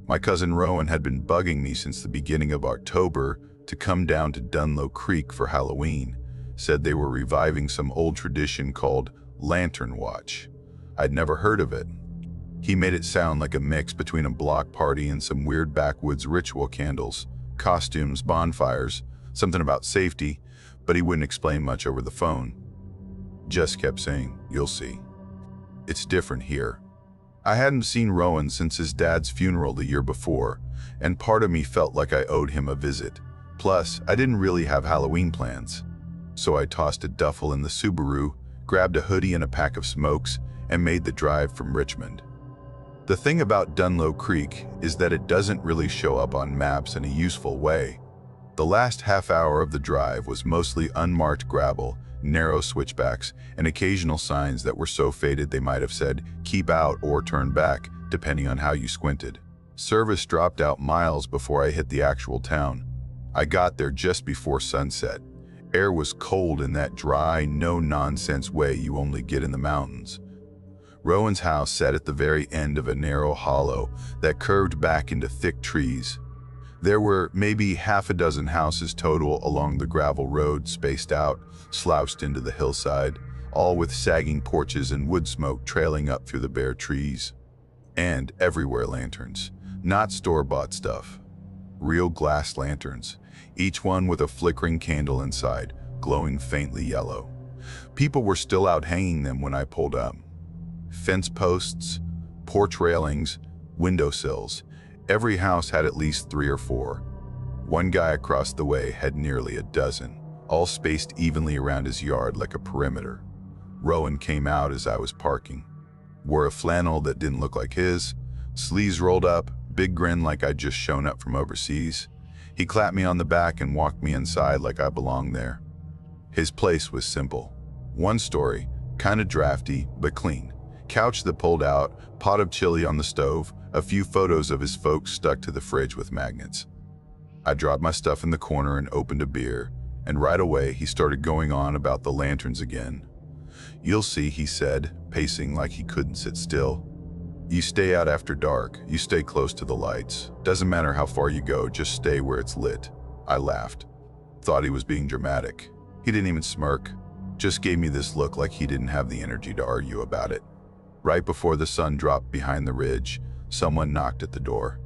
My cousin Rowan had been bugging me since the beginning of October to come down to Dunlow Creek for Halloween. Said they were reviving some old tradition called Lantern Watch. I'd never heard of it. He made it sound like a mix between a block party and some weird backwoods ritual candles, costumes, bonfires, something about safety, but he wouldn't explain much over the phone. Just kept saying, "You'll see. It's different here." I hadn't seen Rowan since his dad's funeral the year before, and part of me felt like I owed him a visit. Plus, I didn't really have Halloween plans. So I tossed a duffel in the Subaru, grabbed a hoodie and a pack of smokes, and made the drive from Richmond. The thing about Dunlow Creek is that it doesn't really show up on maps in a useful way. The last half hour of the drive was mostly unmarked gravel, narrow switchbacks, and occasional signs that were so faded they might have said, "Keep out" or "Turn back," depending on how you squinted. Service dropped out miles before I hit the actual town. I got there just before sunset. Air was cold in that dry, no-nonsense way you only get in the mountains. Rowan's house sat at the very end of a narrow hollow that curved back into thick trees. There were maybe half a dozen houses total along the gravel road, spaced out, slouched into the hillside, all with sagging porches and wood smoke trailing up through the bare trees. And everywhere lanterns, not store-bought stuff. Real glass lanterns, each one with a flickering candle inside, glowing faintly yellow. People were still out hanging them when I pulled up. Fence posts, porch railings, windowsills. Every house had at least 3 or 4. One guy across the way had nearly a dozen, all spaced evenly around his yard like a perimeter. Rowan came out as I was parking. Wore a flannel that didn't look like his, sleeves rolled up, big grin like I'd just shown up from overseas. He clapped me on the back and walked me inside like I belonged there. His place was simple. One story, kinda drafty, but clean. Couch that pulled out, pot of chili on the stove, a few photos of his folks stuck to the fridge with magnets. I dropped my stuff in the corner and opened a beer, and right away he started going on about the lanterns again. "You'll see," he said, pacing like he couldn't sit still. "You stay out after dark, you stay close to the lights. Doesn't matter how far you go, just stay where it's lit." I laughed. Thought he was being dramatic. He didn't even smirk, just gave me this look like he didn't have the energy to argue about it. Right before the sun dropped behind the ridge, someone knocked at the door.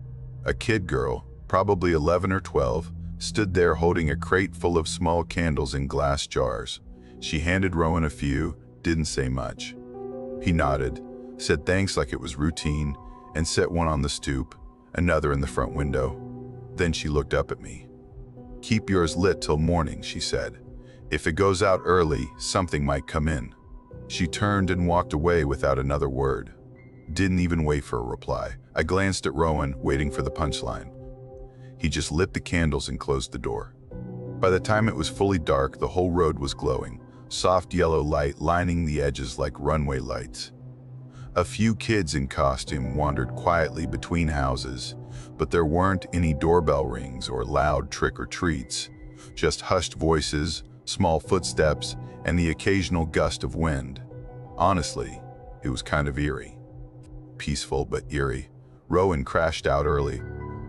A kid girl, probably 11 or 12, stood there holding a crate full of small candles in glass jars. She handed Rowan a few, didn't say much. He nodded, said thanks like it was routine, and set one on the stoop, another in the front window. Then she looked up at me. "Keep yours lit till morning," she said. "If it goes out early, something might come in." She turned and walked away without another word. Didn't even wait for a reply. I glanced at Rowan, waiting for the punchline. He just lit the candles and closed the door. By the time it was fully dark, the whole road was glowing, soft yellow light lining the edges like runway lights. A few kids in costume wandered quietly between houses, but there weren't any doorbell rings or loud trick-or-treats, just hushed voices, small footsteps, and the occasional gust of wind. Honestly, it was kind of eerie. Peaceful but eerie. Rowan crashed out early.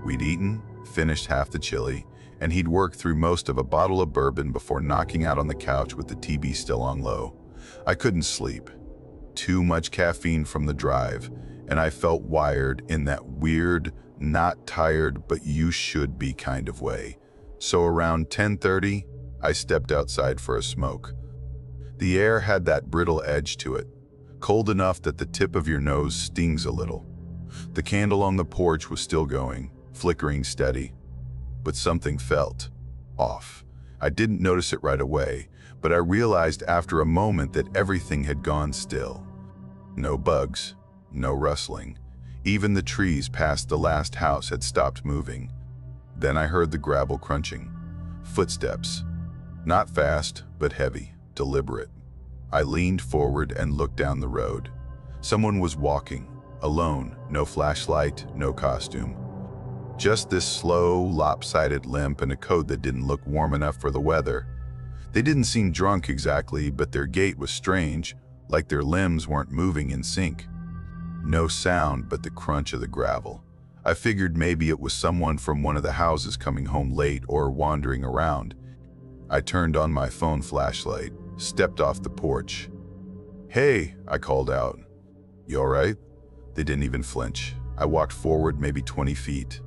We'd eaten, finished half the chili, and he'd worked through most of a bottle of bourbon before knocking out on the couch with the TV still on low. I couldn't sleep. Too much caffeine from the drive, and I felt wired in that weird, not tired but you should be kind of way. So around 10:30, I stepped outside for a smoke. The air had that brittle edge to it, cold enough that the tip of your nose stings a little. The candle on the porch was still going, flickering steady, but something felt off. I didn't notice it right away, but I realized after a moment that everything had gone still. No bugs, no rustling. Even the trees past the last house had stopped moving. Then I heard the gravel crunching. Footsteps. Not fast, but heavy, deliberate. I leaned forward and looked down the road. Someone was walking, alone, no flashlight, no costume. Just this slow, lopsided limp and a coat that didn't look warm enough for the weather. They didn't seem drunk exactly, but their gait was strange, like their limbs weren't moving in sync. No sound but the crunch of the gravel. I figured maybe it was someone from one of the houses coming home late or wandering around. I turned on my phone flashlight, stepped off the porch. "Hey," I called out. "You all right?" They didn't even flinch. I walked forward maybe 20 feet.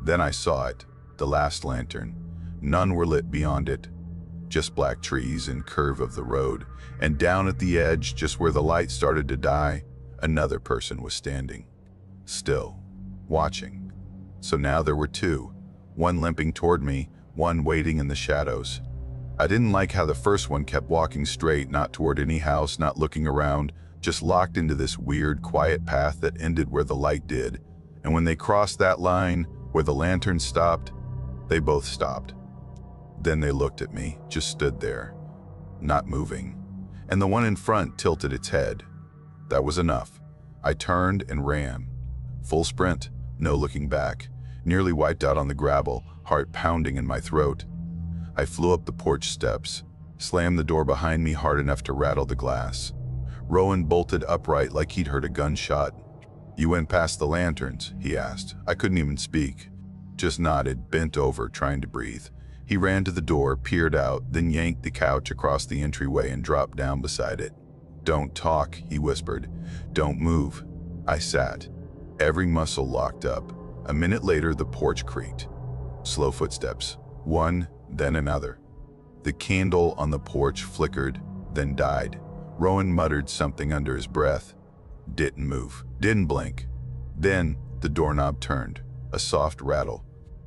Then I saw it, the last lantern. None were lit beyond it, just black trees and curve of the road. And down at the edge, just where the light started to die, another person was standing. Still, watching. So now there were two, one limping toward me, one waiting in the shadows. I didn't like how the first one kept walking straight, not toward any house, not looking around, just locked into this weird, quiet path that ended where the light did. And when they crossed that line, where the lantern stopped, they both stopped. Then they looked at me, just stood there, not moving. And the one in front tilted its head. That was enough. I turned and ran. Full sprint, no looking back. Nearly wiped out on the gravel, heart pounding in my throat. I flew up the porch steps, slammed the door behind me hard enough to rattle the glass. Rowan bolted upright like he'd heard a gunshot. "You went past the lanterns?" he asked. I couldn't even speak. Just nodded, bent over, trying to breathe. He ran to the door, peered out, then yanked the couch across the entryway and dropped down beside it. "Don't talk," he whispered. "Don't move." I sat, every muscle locked up. A minute later, the porch creaked. Slow footsteps. One, then another. The candle on the porch flickered, then died. Rowan muttered something under his breath. Didn't move, didn't blink. Then the doorknob turned, a soft rattle.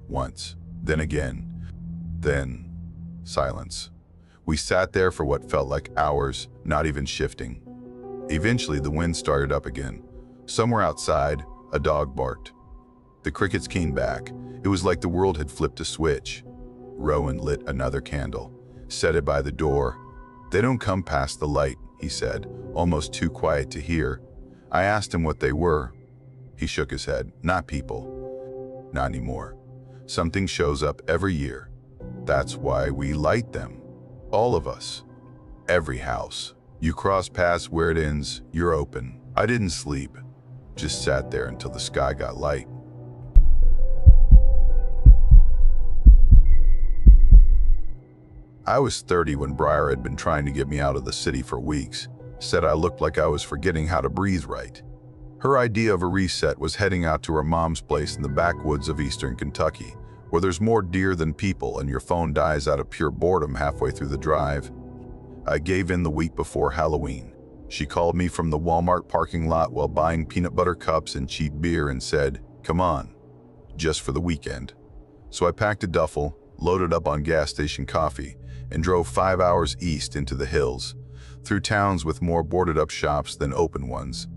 Once, then again. Then silence. We sat there for what felt like hours, not even shifting. Eventually, the wind started up again. Somewhere outside, a dog barked. The crickets came back. It was like the world had flipped a switch. Rowan lit another candle, set it by the door. "They don't come past the light," he said, almost too quiet to hear. I asked him what they were. He shook his head. "Not people. Not anymore. Something shows up every year. That's why we light them. All of us. Every house. You cross paths where it ends, you're open." I didn't sleep. Just sat there until the sky got light. I was 30 when Briar had been trying to get me out of the city for weeks. Said I looked like I was forgetting how to breathe right. Her idea of a reset was heading out to her mom's place in the backwoods of eastern Kentucky, where there's more deer than people and your phone dies out of pure boredom halfway through the drive. I gave in the week before Halloween. She called me from the Walmart parking lot while buying peanut butter cups and cheap beer and said, "Come on, just for the weekend." So I packed a duffel, loaded up on gas station coffee, and drove 5 hours east into the hills, through towns with more boarded up shops than open ones.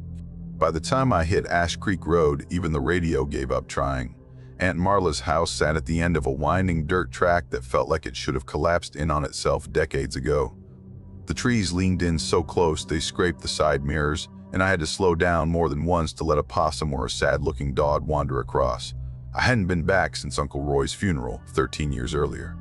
By the time I hit Ash Creek Road, even the radio gave up trying. Aunt Marla's house sat at the end of a winding dirt track that felt like it should have collapsed in on itself decades ago. The trees leaned in so close they scraped the side mirrors, and I had to slow down more than once to let a possum or a sad-looking dog wander across. I hadn't been back since Uncle Roy's funeral 13 years earlier.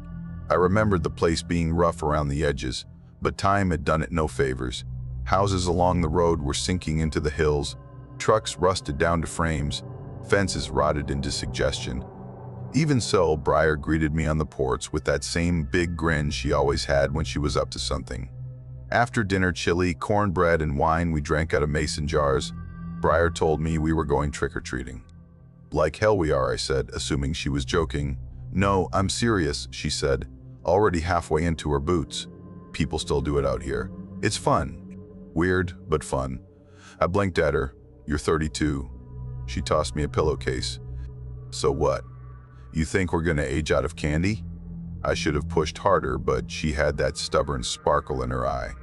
I remembered the place being rough around the edges, but time had done it no favors. Houses along the road were sinking into the hills, trucks rusted down to frames, fences rotted into suggestion. Even so, Briar greeted me on the porch with that same big grin she always had when she was up to something. After dinner chili, cornbread, and wine we drank out of mason jars, Briar told me we were going trick-or-treating. "Like hell we are," I said, assuming she was joking. "No, I'm serious," she said, already halfway into her boots. "People still do it out here. It's fun. Weird, but fun." I blinked at her. "You're 32. She tossed me a pillowcase. "So what? You think we're gonna age out of candy?" I should have pushed harder, but she had that stubborn sparkle in her eye.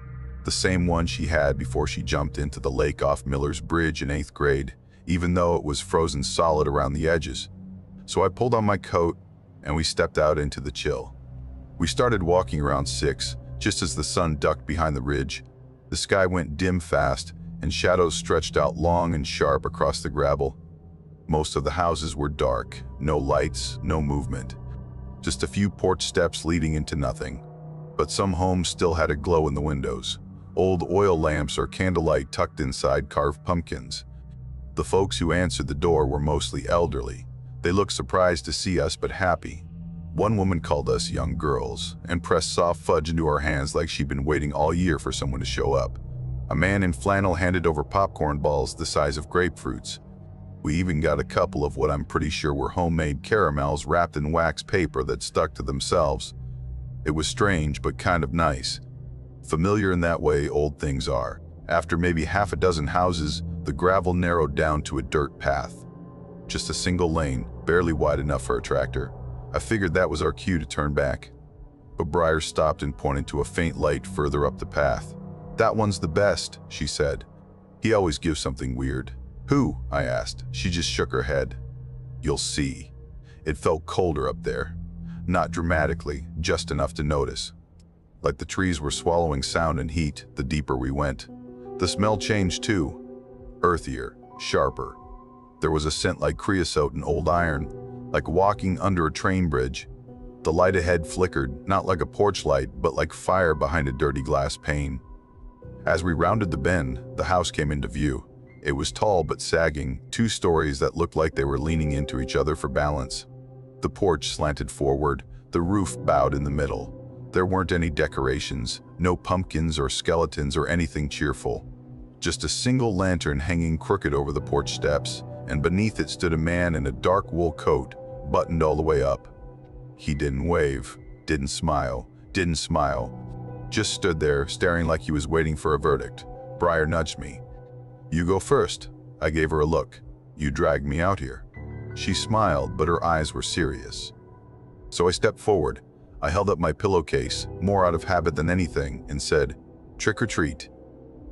The same one she had before she jumped into the lake off Miller's Bridge in 8th grade, even though it was frozen solid around the edges. So I pulled on my coat, and we stepped out into the chill. We started walking around 6, just as the sun ducked behind the ridge. The sky went dim fast, and shadows stretched out long and sharp across the gravel. Most of the houses were dark, no lights, no movement. Just a few porch steps leading into nothing. But some homes still had a glow in the windows. Old oil lamps or candlelight tucked inside carved pumpkins. The folks who answered the door were mostly elderly, They looked surprised to see us but happy. One woman called us young girls and pressed soft fudge into our hands like she'd been waiting all year for someone to show up. A man in flannel handed over popcorn balls the size of grapefruits. We even got a couple of what I'm pretty sure were homemade caramels wrapped in wax paper that stuck to themselves. It was strange but kind of nice. Familiar in that way old things are. After maybe half a dozen houses, the gravel narrowed down to a dirt path. Just a single lane, barely wide enough for a tractor. I figured that was our cue to turn back. But Briar stopped and pointed to a faint light further up the path. "That one's the best," she said. "He always gives something weird." "Who?" I asked. She just shook her head. "You'll see." It felt colder up there. Not dramatically, just enough to notice. Like the trees were swallowing sound and heat the deeper we went. The smell changed too. Earthier, sharper. There was a scent like creosote and old iron, like walking under a train bridge. The light ahead flickered, not like a porch light, but like fire behind a dirty glass pane. As we rounded the bend, the house came into view. It was tall but sagging, 2 stories that looked like they were leaning into each other for balance. The porch slanted forward, the roof bowed in the middle. There weren't any decorations, no pumpkins or skeletons or anything cheerful. Just a single lantern hanging crooked over the porch steps, and beneath it stood a man in a dark wool coat, buttoned all the way up. He didn't wave, didn't smile, just stood there staring like he was waiting for a verdict. Briar nudged me. "You go first." I gave her a look. "You dragged me out here." She smiled, but her eyes were serious. So I stepped forward. I held up my pillowcase, more out of habit than anything, and said, "Trick or treat."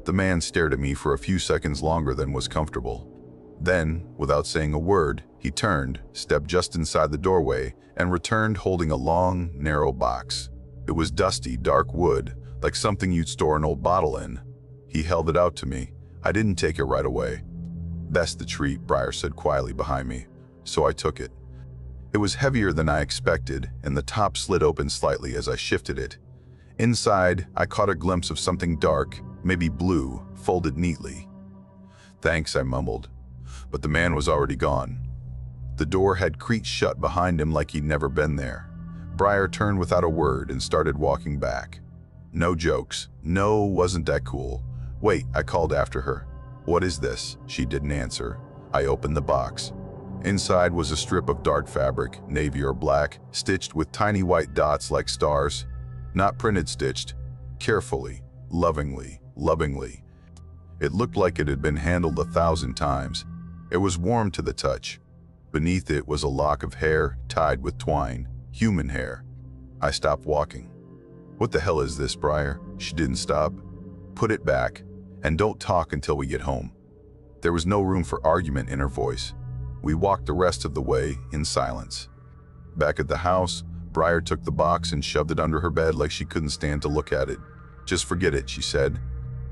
The man stared at me for a few seconds longer than was comfortable. Then, without saying a word, he turned, stepped just inside the doorway, and returned holding a long, narrow box. It was dusty, dark wood, like something you'd store an old bottle in. He held it out to me. I didn't take it right away. "That's the treat," Briar said quietly behind me. So I took it. It was heavier than I expected, and the top slid open slightly as I shifted it. Inside, I caught a glimpse of something dark, maybe blue, folded neatly. "Thanks," I mumbled. But the man was already gone. The door had creaked shut behind him like he'd never been there. Briar turned without a word and started walking back. No jokes. No, wasn't that cool. "Wait," I called after her. "What is this?" She didn't answer. I opened the box. Inside was a strip of dark fabric, navy or black, stitched with tiny white dots like stars. Not printed stitched. Carefully, lovingly. It looked like it had been handled 1,000 times. It was warm to the touch. Beneath it was a lock of hair tied with twine. Human hair. I stopped walking. "What the hell is this, Briar?" She didn't stop. "Put it back, and don't talk until we get home." There was no room for argument in her voice. We walked the rest of the way in silence. Back at the house, Briar took the box and shoved it under her bed like she couldn't stand to look at it. "Just forget it," she said.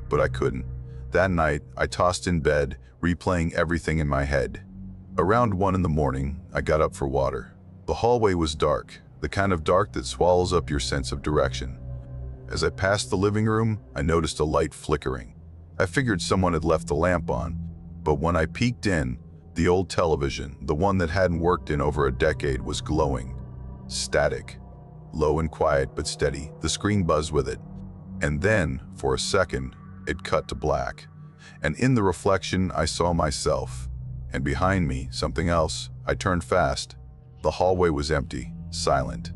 But I couldn't. That night, I tossed in bed, replaying everything in my head. Around 1 in the morning, I got up for water. The hallway was dark, the kind of dark that swallows up your sense of direction. As I passed the living room, I noticed a light flickering. I figured someone had left the lamp on, but when I peeked in, the old television, the one that hadn't worked in over a decade, was glowing. Static. Low and quiet but steady, the screen buzzed with it. And then, for a second, it cut to black. And in the reflection, I saw myself. And behind me, something else. I turned fast. The hallway was empty, silent.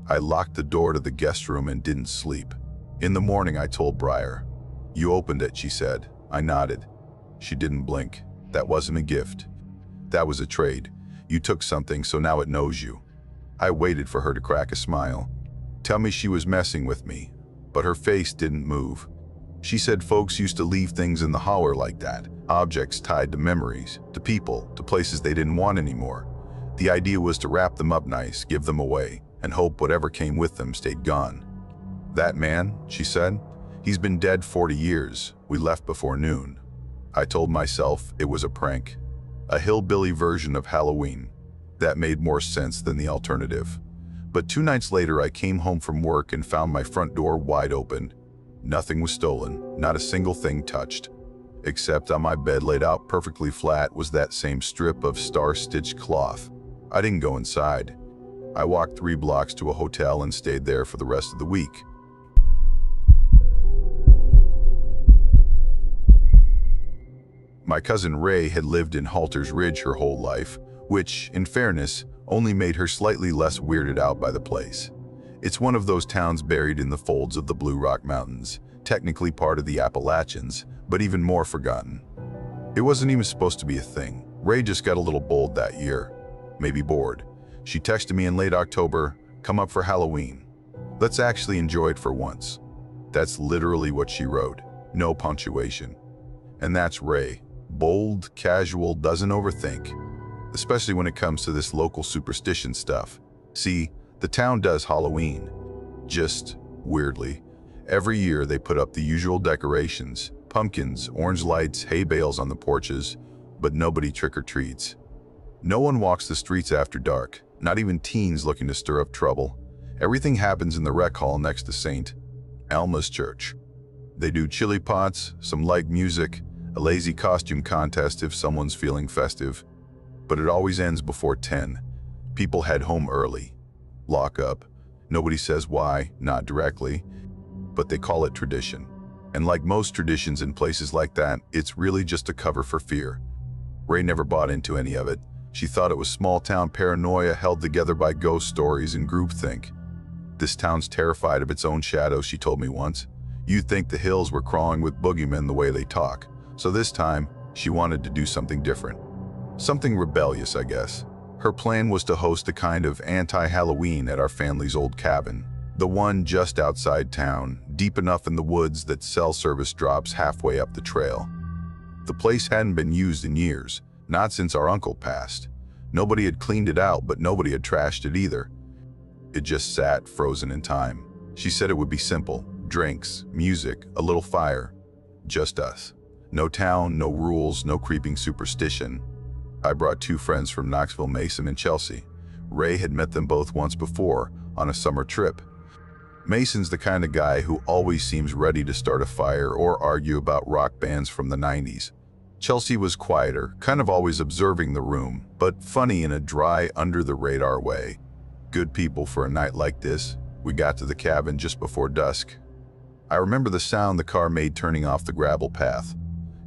I locked the door to the guest room and didn't sleep. In the morning, I told Briar. "You opened it," she said. I nodded. She didn't blink. "That wasn't a gift. That was a trade. You took something, so now it knows you." I waited for her to crack a smile. Tell me she was messing with me. But her face didn't move. She said folks used to leave things in the holler like that. Objects tied to memories, to people, to places they didn't want anymore. The idea was to wrap them up nice, give them away, and hope whatever came with them stayed gone. "That man," she said, "he's been dead 40 years. We left before noon." I told myself it was a prank. A hillbilly version of Halloween. That made more sense than the alternative. But 2 nights later, I came home from work and found my front door wide open. Nothing was stolen, not a single thing touched. Except on my bed laid out perfectly flat was that same strip of star-stitched cloth. I didn't go inside. I walked 3 blocks to a hotel and stayed there for the rest of the week. My cousin Ray had lived in Halter's Ridge her whole life, which, in fairness, only made her slightly less weirded out by the place. It's one of those towns buried in the folds of the Blue Rock Mountains, technically part of the Appalachians, but even more forgotten. It wasn't even supposed to be a thing. Ray just got a little bold that year. Maybe bored. She texted me in late October, "Come up for Halloween. Let's actually enjoy it for once." That's literally what she wrote. No punctuation. And that's Ray. Bold, casual, doesn't overthink. Especially when it comes to this local superstition stuff. See, the town does Halloween. Just weirdly. Every year they put up the usual decorations, pumpkins, orange lights, hay bales on the porches, but nobody trick-or-treats. No one walks the streets after dark, not even teens looking to stir up trouble. Everything happens in the rec hall next to St. Alma's Church. They do chili pots, some light music, a lazy costume contest if someone's feeling festive. But it always ends before 10. People head home early. Lock up. Nobody says why, not directly, but they call it tradition. And like most traditions in places like that, it's really just a cover for fear. Ray never bought into any of it. She thought it was small-town paranoia held together by ghost stories and groupthink. "This town's terrified of its own shadow," she told me once. "You'd think the hills were crawling with boogeymen the way they talk." So this time, she wanted to do something different. Something rebellious, I guess. Her plan was to host a kind of anti-Halloween at our family's old cabin. The one just outside town, deep enough in the woods that cell service drops halfway up the trail. The place hadn't been used in years, not since our uncle passed. Nobody had cleaned it out, but nobody had trashed it either. It just sat, frozen in time. She said it would be simple. Drinks, music, a little fire. Just us. No town, no rules, no creeping superstition. I brought 2 friends from Knoxville, Mason and Chelsea. Ray had met them both once before, on a summer trip. Mason's the kind of guy who always seems ready to start a fire or argue about rock bands from the 90s. Chelsea was quieter, kind of always observing the room, but funny in a dry, under-the-radar way. Good people for a night like this. We got to the cabin just before dusk. I remember the sound the car made turning off the gravel path.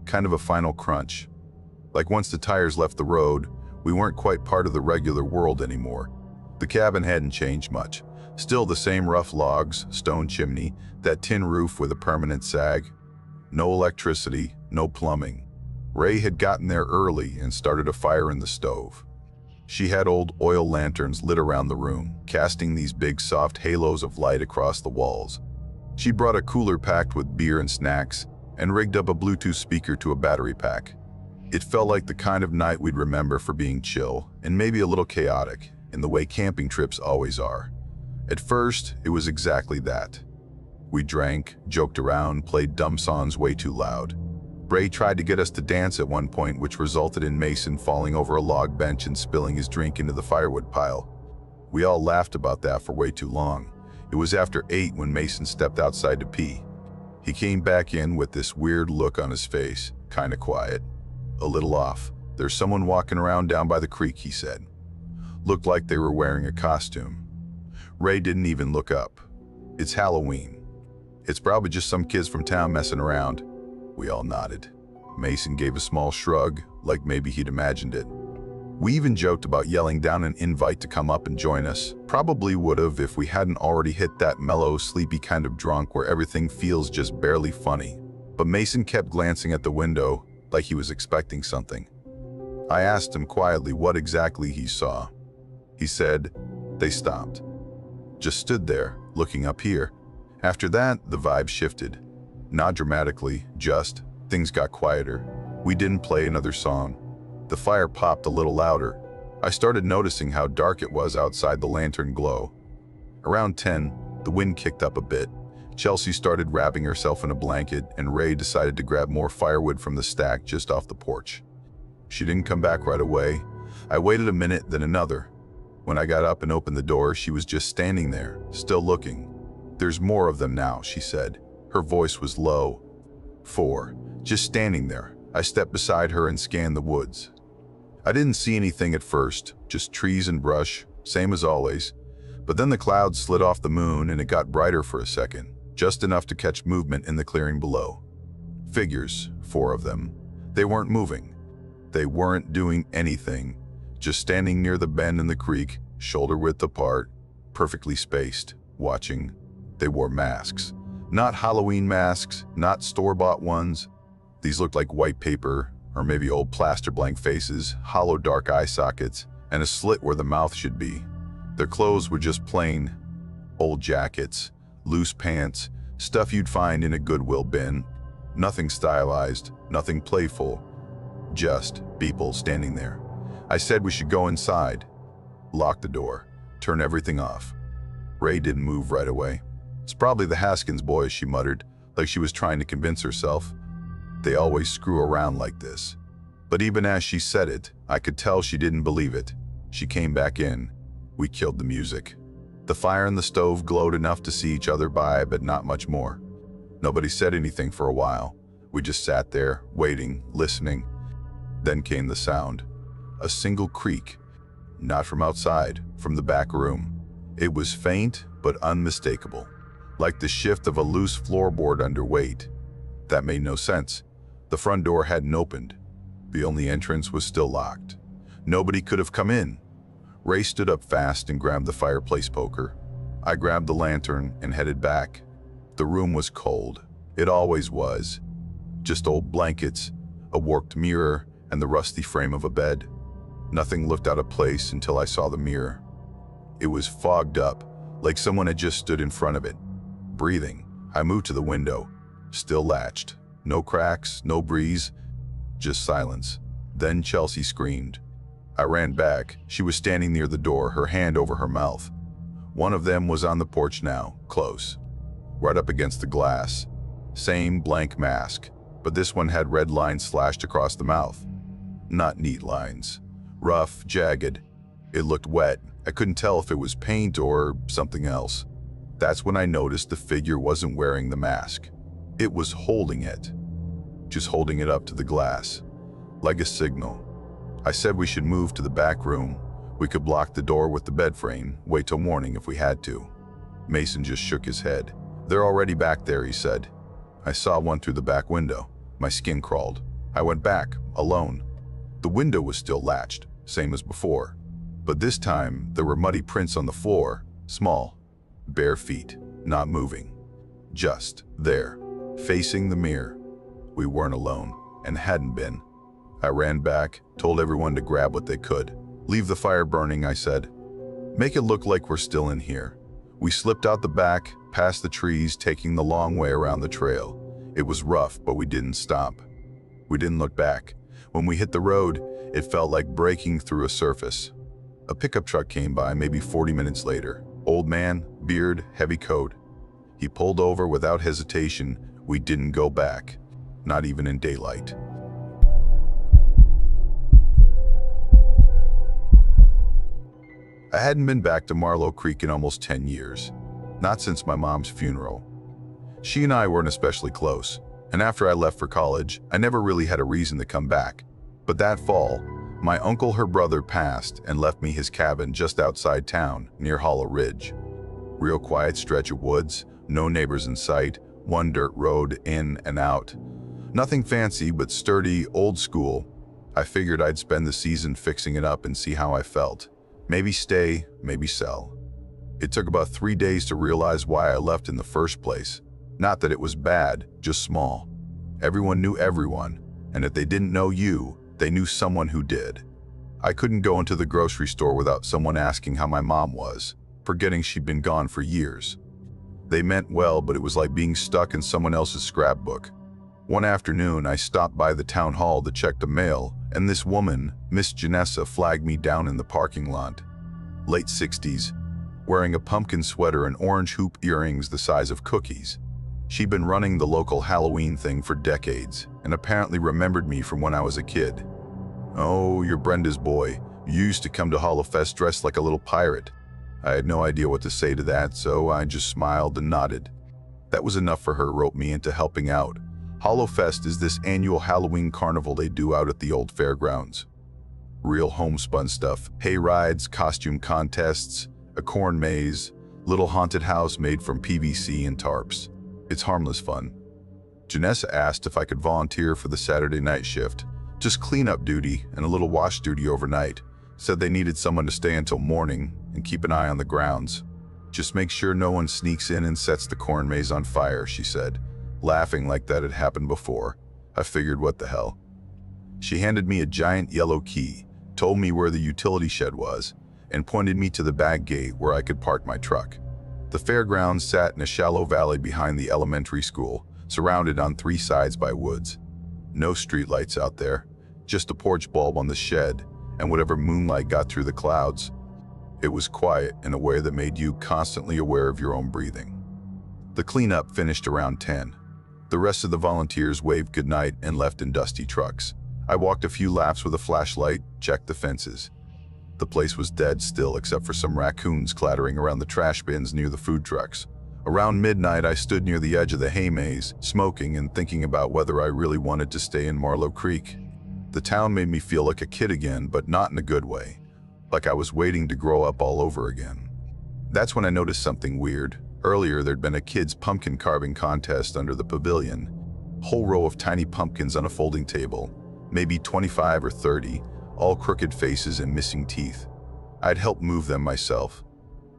Kind of a final crunch. Like once the tires left the road, we weren't quite part of the regular world anymore. The cabin hadn't changed much. Still the same rough logs, stone chimney, that tin roof with a permanent sag. No electricity, no plumbing. Ray had gotten there early and started a fire in the stove. She had old oil lanterns lit around the room, casting these big soft halos of light across the walls. She brought a cooler packed with beer and snacks and rigged up a Bluetooth speaker to a battery pack. It felt like the kind of night we'd remember for being chill and maybe a little chaotic, in the way camping trips always are. At first, it was exactly that. We drank, joked around, played dumb songs way too loud. Ray tried to get us to dance at one point, which resulted in Mason falling over a log bench and spilling his drink into the firewood pile. We all laughed about that for way too long. It was after 8 when Mason stepped outside to pee. He came back in with this weird look on his face, kinda quiet. "A little off. There's someone walking around down by the creek," he said. Looked like they were wearing a costume. Ray didn't even look up. "It's Halloween. It's probably just some kids from town messing around." We all nodded. Mason gave a small shrug, like maybe he'd imagined it. We even joked about yelling down an invite to come up and join us. Probably would have if we hadn't already hit that mellow, sleepy kind of drunk where everything feels just barely funny. But Mason kept glancing at the window, like he was expecting something. I asked him quietly what exactly he saw. He said, "They stopped. Just stood there, looking up here." After that, the vibe shifted. Not dramatically, just, things got quieter. We didn't play another song. The fire popped a little louder. I started noticing how dark it was outside the lantern glow. Around 10, the wind kicked up a bit. Chelsea started wrapping herself in a blanket, and Ray decided to grab more firewood from the stack just off the porch. She didn't come back right away. I waited a minute, then another. When I got up and opened the door, she was just standing there, still looking. "There's more of them now," she said. Her voice was low. 4. just standing there. I stepped beside her and scanned the woods. I didn't see anything at first, just trees and brush, same as always. But then the clouds slid off the moon and it got brighter for a second, just enough to catch movement in the clearing below. Figures, 4 of them. They weren't moving. They weren't doing anything, just standing near the bend in the creek, shoulder width apart, perfectly spaced, watching. They wore masks. Not Halloween masks, not store-bought ones. These looked like white paper, or maybe old plaster blank faces, hollow dark eye sockets, and a slit where the mouth should be. Their clothes were just plain, old jackets, loose pants, stuff you'd find in a Goodwill bin. Nothing stylized, nothing playful, just people standing there. I said we should go inside, lock the door, turn everything off. Ray didn't move right away. It's probably the Haskins boys, she muttered, like she was trying to convince herself. They always screw around like this. But even as she said it, I could tell she didn't believe it. She came back in. We killed the music. The fire in the stove glowed enough to see each other by, but not much more. Nobody said anything for a while. We just sat there, waiting, listening. Then came the sound. A single creak. Not from outside, from the back room. It was faint, but unmistakable. Like the shift of a loose floorboard under weight. That made no sense. The front door hadn't opened. The only entrance was still locked. Nobody could have come in. Ray stood up fast and grabbed the fireplace poker. I grabbed the lantern and headed back. The room was cold. It always was. Just old blankets, a warped mirror, and the rusty frame of a bed. Nothing looked out of place until I saw the mirror. It was fogged up, like someone had just stood in front of it. Breathing, I moved to the window. Still latched. No cracks, no breeze, just silence. Then Chelsea screamed. I ran back. She was standing near the door, her hand over her mouth. One of them was on the porch now, close, right up against the glass. Same blank mask, but this one had red lines slashed across the mouth. Not neat lines. Rough, jagged. It looked wet. I couldn't tell if it was paint or something else. That's when I noticed the figure wasn't wearing the mask. It was holding it. Just holding it up to the glass. Like a signal. I said we should move to the back room. We could block the door with the bed frame, wait till morning if we had to. Mason just shook his head. They're already back there, he said. I saw one through the back window. My skin crawled. I went back, alone. The window was still latched, same as before. But this time, there were muddy prints on the floor, small, bare feet, not moving. Just there, facing the mirror. We weren't alone, and hadn't been. I ran back, told everyone to grab what they could. Leave the fire burning, I said. Make it look like we're still in here. We slipped out the back, past the trees, taking the long way around the trail. It was rough, but we didn't stop. We didn't look back. When we hit the road, it felt like breaking through a surface. A pickup truck came by maybe 40 minutes later. Old man, beard, heavy coat. He pulled over without hesitation. We didn't go back, not even in daylight. I hadn't been back to Marlow Creek in almost 10 years, not since my mom's funeral. She and I weren't especially close, and after I left for college, I never really had a reason to come back. But that fall, my uncle, her brother, passed and left me his cabin just outside town, near Hollow Ridge. Real quiet stretch of woods, no neighbors in sight, one dirt road in and out. Nothing fancy, but sturdy, old school. I figured I'd spend the season fixing it up and see how I felt. Maybe stay, maybe sell. It took about 3 days to realize why I left in the first place. Not that it was bad, just small. Everyone knew everyone, and if they didn't know you, they knew someone who did. I couldn't go into the grocery store without someone asking how my mom was, forgetting she'd been gone for years. They meant well, but it was like being stuck in someone else's scrapbook. One afternoon, I stopped by the town hall to check the mail, and this woman, Miss Janessa, flagged me down in the parking lot. Late 60s, wearing a pumpkin sweater and orange hoop earrings the size of cookies. She'd been running the local Halloween thing for decades, and apparently remembered me from when I was a kid. "Oh, you're Brenda's boy. You used to come to Hollowfest dressed like a little pirate." I had no idea what to say to that, so I just smiled and nodded. That was enough for her to rope me into helping out. Hollowfest is this annual Halloween carnival they do out at the old fairgrounds. Real homespun stuff, hay rides, costume contests, a corn maze, little haunted house made from PVC and tarps. It's harmless fun. Janessa asked if I could volunteer for the Saturday night shift, just cleanup duty and a little wash duty overnight. Said they needed someone to stay until morning and keep an eye on the grounds. Just make sure no one sneaks in and sets the corn maze on fire, she said, laughing like that had happened before. I figured, what the hell. She handed me a giant yellow key, told me where the utility shed was, and pointed me to the back gate where I could park my truck. The fairgrounds sat in a shallow valley behind the elementary school, surrounded on 3 sides by woods. No streetlights out there, just a porch bulb on the shed and whatever moonlight got through the clouds. It was quiet in a way that made you constantly aware of your own breathing. The cleanup finished around 10. The rest of the volunteers waved goodnight and left in dusty trucks. I walked a few laps with a flashlight, checked the fences. The place was dead still except for some raccoons clattering around the trash bins near the food trucks. Around midnight, I stood near the edge of the hay maze, smoking and thinking about whether I really wanted to stay in Marlow Creek. The town made me feel like a kid again, but not in a good way. Like I was waiting to grow up all over again. That's when I noticed something weird. Earlier, there'd been a kids' pumpkin carving contest under the pavilion. Whole row of tiny pumpkins on a folding table, maybe 25 or 30, all crooked faces and missing teeth. I'd helped move them myself.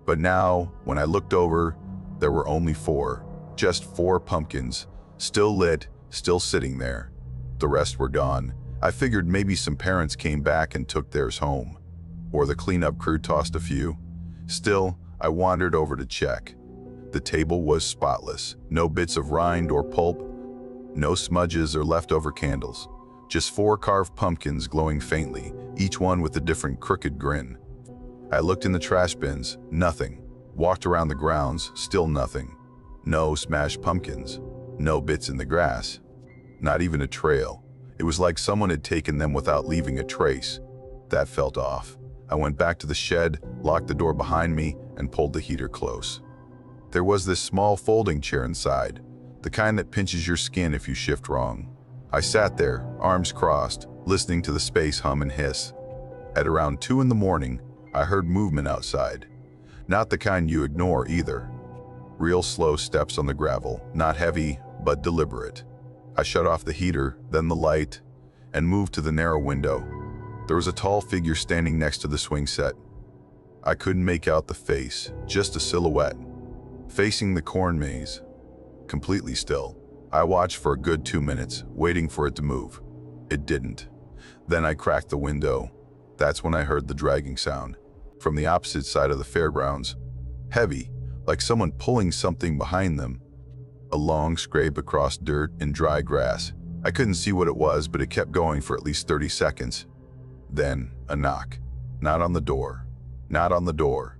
But now, when I looked over, there were only 4. Just 4 pumpkins, still lit, still sitting there. The rest were gone. I figured maybe some parents came back and took theirs home. Or the cleanup crew tossed a few. Still, I wandered over to check. The table was spotless. No bits of rind or pulp. No smudges or leftover candles. Just 4 carved pumpkins glowing faintly, each one with a different crooked grin. I looked in the trash bins. Nothing. Walked around the grounds. Still nothing. No smashed pumpkins. No bits in the grass. Not even a trail. It was like someone had taken them without leaving a trace. That felt off. I went back to the shed, locked the door behind me, and pulled the heater close. There was this small folding chair inside, the kind that pinches your skin if you shift wrong. I sat there, arms crossed, listening to the space hum and hiss. At around 2 in the morning, I heard movement outside. Not the kind you ignore either. Real slow steps on the gravel, not heavy, but deliberate. I shut off the heater, then the light, and moved to the narrow window. There was a tall figure standing next to the swing set. I couldn't make out the face, just a silhouette, facing the corn maze, completely still. I watched for a good 2 minutes, waiting for it to move. It didn't. Then I cracked the window. That's when I heard the dragging sound, from the opposite side of the fairgrounds. Heavy, like someone pulling something behind them. A long scrape across dirt and dry grass. I couldn't see what it was, but it kept going for at least 30 seconds. Then, a knock. Not on the door. Not on the door.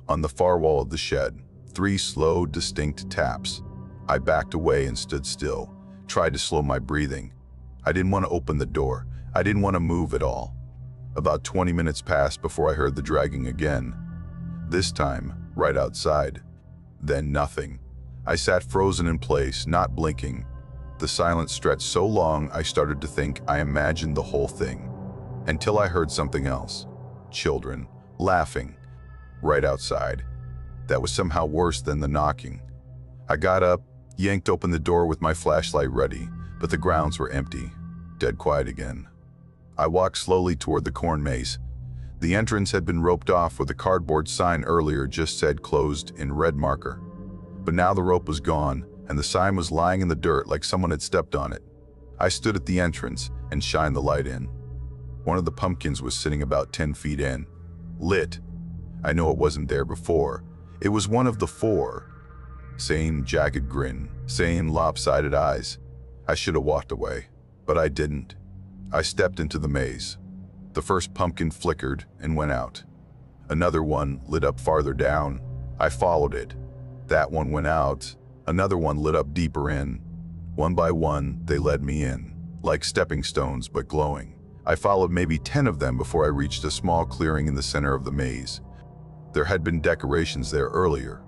On the far wall of the shed. 3 slow, distinct taps. I backed away and stood still, tried to slow my breathing. I didn't want to open the door. I didn't want to move at all. About 20 minutes passed before I heard the dragging again. This time, right outside. Then nothing. I sat frozen in place, not blinking. The silence stretched so long I started to think I imagined the whole thing. Until I heard something else. Children, laughing. Right outside. That was somehow worse than the knocking. I got up, yanked open the door with my flashlight ready, but the grounds were empty. Dead quiet again. I walked slowly toward the corn maze. The entrance had been roped off where the cardboard sign earlier just said closed in red marker. But now the rope was gone, and the sign was lying in the dirt like someone had stepped on it. I stood at the entrance and shined the light in. One of the pumpkins was sitting about 10 feet in. Lit. I know it wasn't there before. It was one of the 4. Same jagged grin, same lopsided eyes. I should have walked away, but I didn't. I stepped into the maze. The first pumpkin flickered and went out. Another one lit up farther down. I followed it. That one went out. Another one lit up deeper in. One by one, they led me in, like stepping stones but glowing. I followed maybe 10 of them before I reached a small clearing in the center of the maze. There had been decorations there earlier.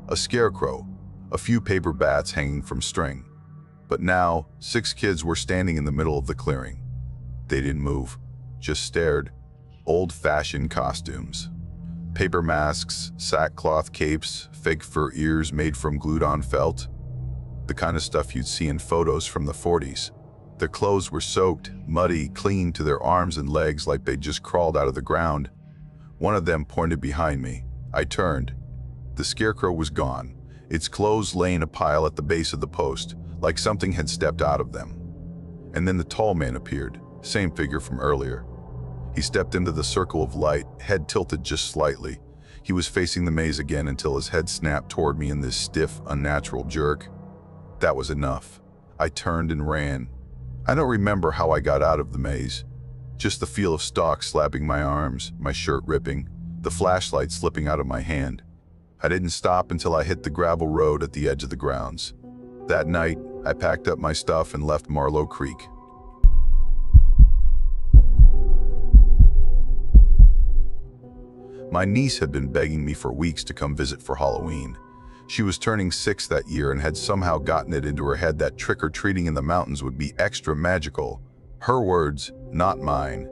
A scarecrow, a few paper bats hanging from string. But now, 6 kids were standing in the middle of the clearing. They didn't move, just stared. Old-fashioned costumes. Paper masks, sackcloth capes, fake fur ears made from glued-on felt. The kind of stuff you'd see in photos from the 40s. Their clothes were soaked, muddy, clinging to their arms and legs like they'd just crawled out of the ground. One of them pointed behind me. I turned. The scarecrow was gone. Its clothes lay in a pile at the base of the post, like something had stepped out of them. And then the tall man appeared, same figure from earlier. He stepped into the circle of light, head tilted just slightly. He was facing the maze again until his head snapped toward me in this stiff, unnatural jerk. That was enough. I turned and ran. I don't remember how I got out of the maze. Just the feel of stalks slapping my arms, my shirt ripping, the flashlight slipping out of my hand. I didn't stop until I hit the gravel road at the edge of the grounds. That night, I packed up my stuff and left Marlow Creek. My niece had been begging me for weeks to come visit for Halloween. She was turning 6 that year and had somehow gotten it into her head that trick-or-treating in the mountains would be extra magical. Her words, not mine.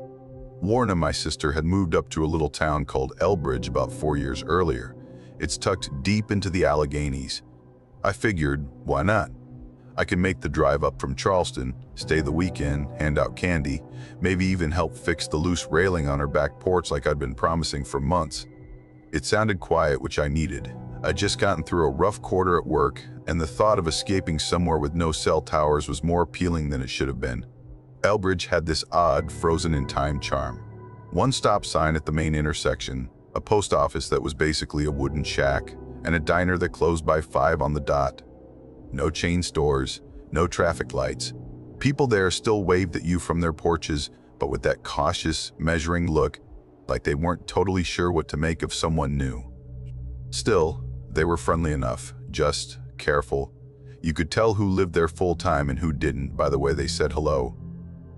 Lorna, my sister, had moved up to a little town called Elbridge about 4 years earlier. It's tucked deep into the Alleghenies. I figured, why not? I could make the drive up from Charleston, stay the weekend, hand out candy, maybe even help fix the loose railing on her back porch like I'd been promising for months. It sounded quiet, which I needed. I'd just gotten through a rough quarter at work, and the thought of escaping somewhere with no cell towers was more appealing than it should have been. Elbridge had this odd, frozen-in-time charm. One stop sign at the main intersection, a post office that was basically a wooden shack, and a diner that closed by 5 on the dot. No chain stores, no traffic lights. People there still waved at you from their porches, but with that cautious, measuring look, like they weren't totally sure what to make of someone new. Still, they were friendly enough, just careful. You could tell who lived there full-time and who didn't by the way they said hello.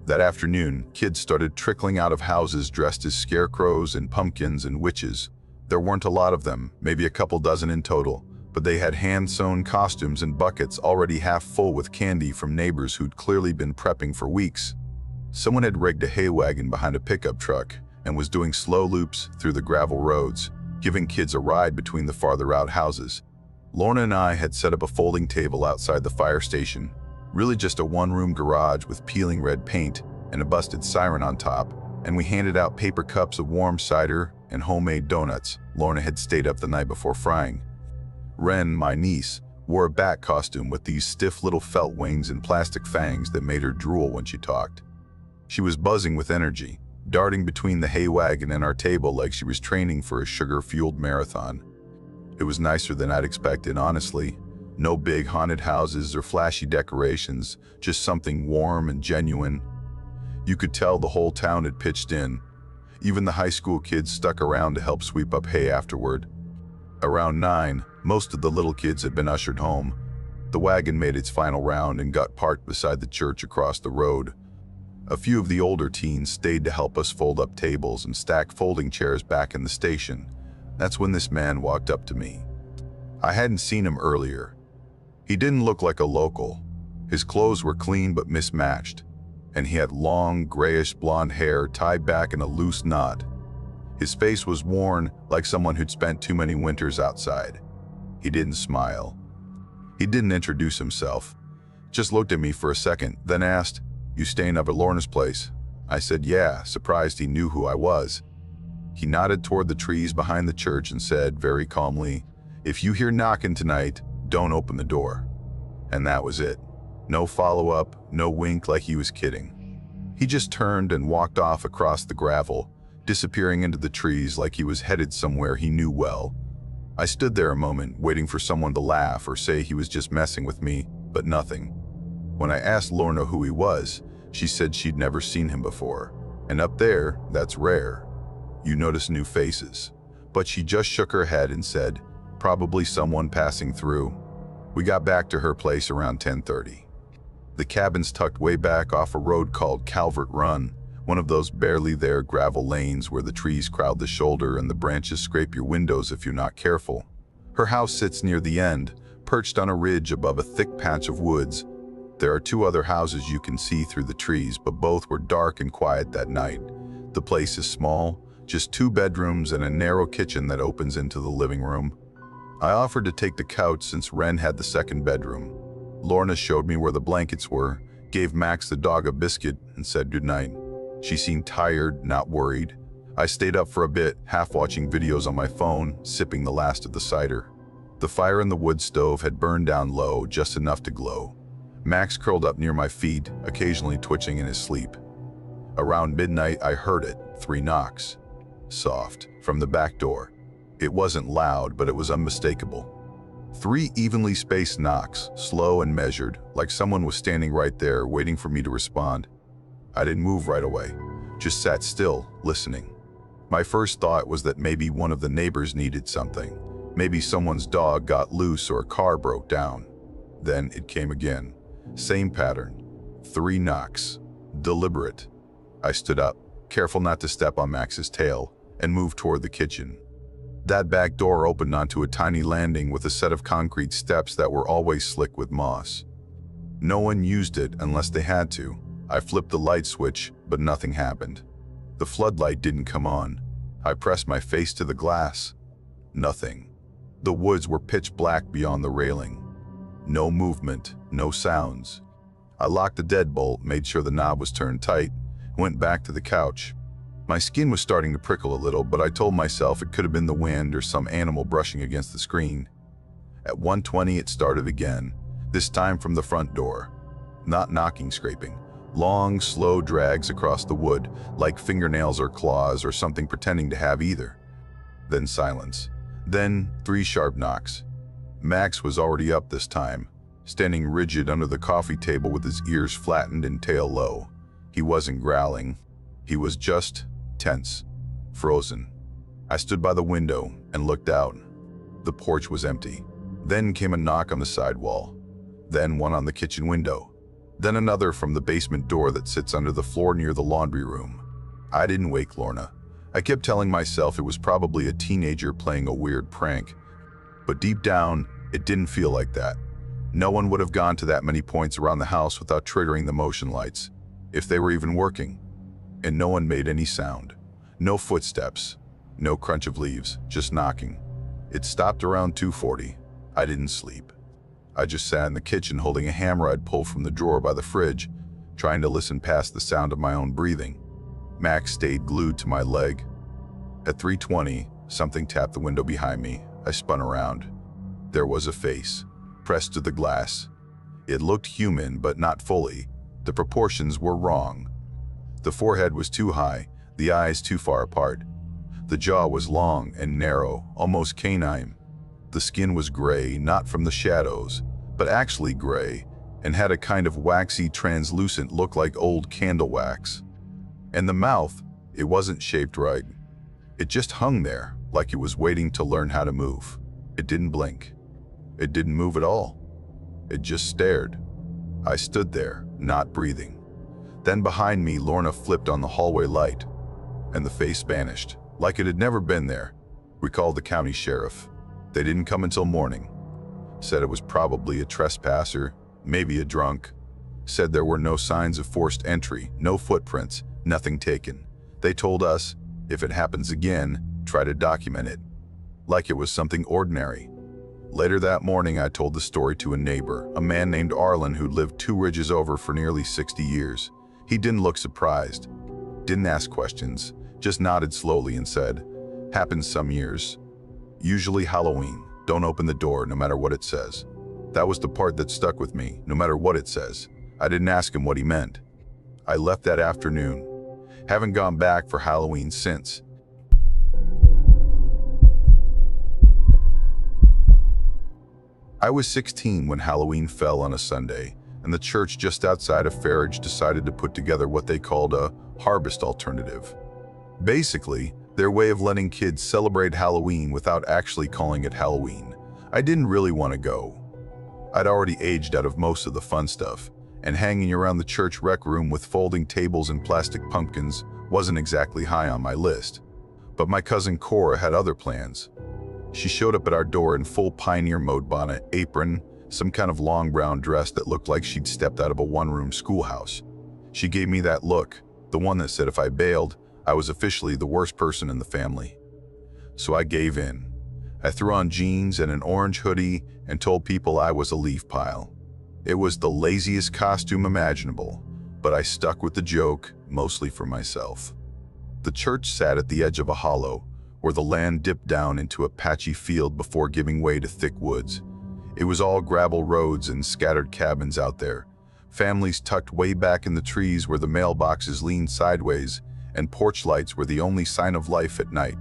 That afternoon, kids started trickling out of houses dressed as scarecrows and pumpkins and witches. There weren't a lot of them, maybe a couple dozen in total, but they had hand-sewn costumes and buckets already half full with candy from neighbors who'd clearly been prepping for weeks. Someone had rigged a hay wagon behind a pickup truck and was doing slow loops through the gravel roads, giving kids a ride between the farther out houses. Lorna and I had set up a folding table outside the fire station, really just a one-room garage with peeling red paint and a busted siren on top, and we handed out paper cups of warm cider and homemade donuts Lorna had stayed up the night before frying. Wren, my niece, wore a bat costume with these stiff little felt wings and plastic fangs that made her drool when she talked. She was buzzing with energy, darting between the hay wagon and our table like she was training for a sugar-fueled marathon. It was nicer than I'd expected, honestly. No big haunted houses or flashy decorations, just something warm and genuine. You could tell the whole town had pitched in. Even the high school kids stuck around to help sweep up hay afterward. Around 9, most of the little kids had been ushered home. The wagon made its final round and got parked beside the church across the road. A few of the older teens stayed to help us fold up tables and stack folding chairs back in the station. That's when this man walked up to me. I hadn't seen him earlier. He didn't look like a local. His clothes were clean but mismatched, and he had long, grayish blonde hair tied back in a loose knot. His face was worn like someone who'd spent too many winters outside. He didn't smile. He didn't introduce himself. Just looked at me for a second, then asked, "You staying up at Lorna's place?" I said yeah, surprised he knew who I was. He nodded toward the trees behind the church and said very calmly, "If you hear knocking tonight, don't open the door." And that was it. No follow-up, no wink like he was kidding. He just turned and walked off across the gravel, disappearing into the trees like he was headed somewhere he knew well. I stood there a moment, waiting for someone to laugh or say he was just messing with me, but nothing. When I asked Lorna who he was, she said she'd never seen him before. And up there, that's rare. You notice new faces. But she just shook her head and said, "Probably someone passing through." We got back to her place around 10:30. The cabin's tucked way back off a road called Calvert Run, one of those barely there gravel lanes where the trees crowd the shoulder and the branches scrape your windows if you're not careful. Her house sits near the end, perched on a ridge above a thick patch of woods. There are two other houses you can see through the trees, but both were dark and quiet that night. The place is small, just 2 bedrooms and a narrow kitchen that opens into the living room. I offered to take the couch since Ren had the second bedroom. Lorna showed me where the blankets were, gave Max the dog a biscuit, and said goodnight. She seemed tired, not worried. I stayed up for a bit, half watching videos on my phone, sipping the last of the cider. The fire in the wood stove had burned down low, just enough to glow. Max curled up near my feet, occasionally twitching in his sleep. Around midnight, I heard it, 3 knocks. Soft, from the back door. It wasn't loud, but it was unmistakable. 3 evenly spaced knocks, slow and measured, like someone was standing right there, waiting for me to respond. I didn't move right away, just sat still, listening. My first thought was that maybe one of the neighbors needed something. Maybe someone's dog got loose or a car broke down. Then it came again. Same pattern. 3 knocks. Deliberate. I stood up, careful not to step on Max's tail, and moved toward the kitchen. That back door opened onto a tiny landing with a set of concrete steps that were always slick with moss. No one used it unless they had to. I flipped the light switch, but nothing happened. The floodlight didn't come on. I pressed my face to the glass. Nothing. The woods were pitch black beyond the railing. No movement, no sounds. I locked the deadbolt, made sure the knob was turned tight, went back to the couch. My skin was starting to prickle a little, but I told myself it could have been the wind or some animal brushing against the screen. At 1:20 it started again, this time from the front door. Not knocking, scraping. Long, slow drags across the wood, like fingernails or claws or something pretending to have either. Then silence. Then 3 sharp knocks. Max was already up this time, standing rigid under the coffee table with his ears flattened and tail low. He wasn't growling. He was just tense, frozen. I stood by the window and looked out. The porch was empty. Then came a knock on the side wall. Then one on the kitchen window. Then another from the basement door that sits under the floor near the laundry room. I didn't wake Lorna. I kept telling myself it was probably a teenager playing a weird prank. But deep down, it didn't feel like that. No one would have gone to that many points around the house without triggering the motion lights, if they were even working. And no one made any sound. No footsteps, no crunch of leaves, just knocking. It stopped around 2:40. I didn't sleep. I just sat in the kitchen holding a hammer I'd pulled from the drawer by the fridge, trying to listen past the sound of my own breathing. Max stayed glued to my leg. At 3:20, something tapped the window behind me. I spun around. There was a face, pressed to the glass. It looked human, but not fully. The proportions were wrong. The forehead was too high, the eyes too far apart. The jaw was long and narrow, almost canine. The skin was gray, not from the shadows, but actually gray, and had a kind of waxy, translucent look like old candle wax. And the mouth, it wasn't shaped right. It just hung there, like it was waiting to learn how to move. It didn't blink. It didn't move at all. It just stared. I stood there, not breathing. Then behind me, Lorna flipped on the hallway light, and the face vanished, like it had never been there. We called the county sheriff. They didn't come until morning. Said it was probably a trespasser, maybe a drunk. Said there were no signs of forced entry, no footprints, nothing taken. They told us, if it happens again, try to document it. Like it was something ordinary. Later that morning, I told the story to a neighbor, a man named Arlen who lived 2 ridges over for nearly 60 years. He didn't look surprised, didn't ask questions, just nodded slowly and said, "Happens some years. Usually Halloween. Don't open the door no matter what it says." That was the part that stuck with me, no matter what it says. I didn't ask him what he meant. I left that afternoon. Haven't gone back for Halloween since. I was 16 when Halloween fell on a Sunday, and the church just outside of Farage decided to put together what they called a harvest alternative. Basically, their way of letting kids celebrate Halloween without actually calling it Halloween. I didn't really want to go. I'd already aged out of most of the fun stuff, and hanging around the church rec room with folding tables and plastic pumpkins wasn't exactly high on my list. But my cousin Cora had other plans. She showed up at our door in full pioneer mode bonnet, apron, some kind of long brown dress that looked like she'd stepped out of a one-room schoolhouse. She gave me that look, the one that said if I bailed, I was officially the worst person in the family. So I gave in. I threw on jeans and an orange hoodie and told people I was a leaf pile. It was the laziest costume imaginable, but I stuck with the joke, mostly for myself. The church sat at the edge of a hollow, where the land dipped down into a patchy field before giving way to thick woods. It was all gravel roads and scattered cabins out there, families tucked way back in the trees where the mailboxes leaned sideways, and porch lights were the only sign of life at night.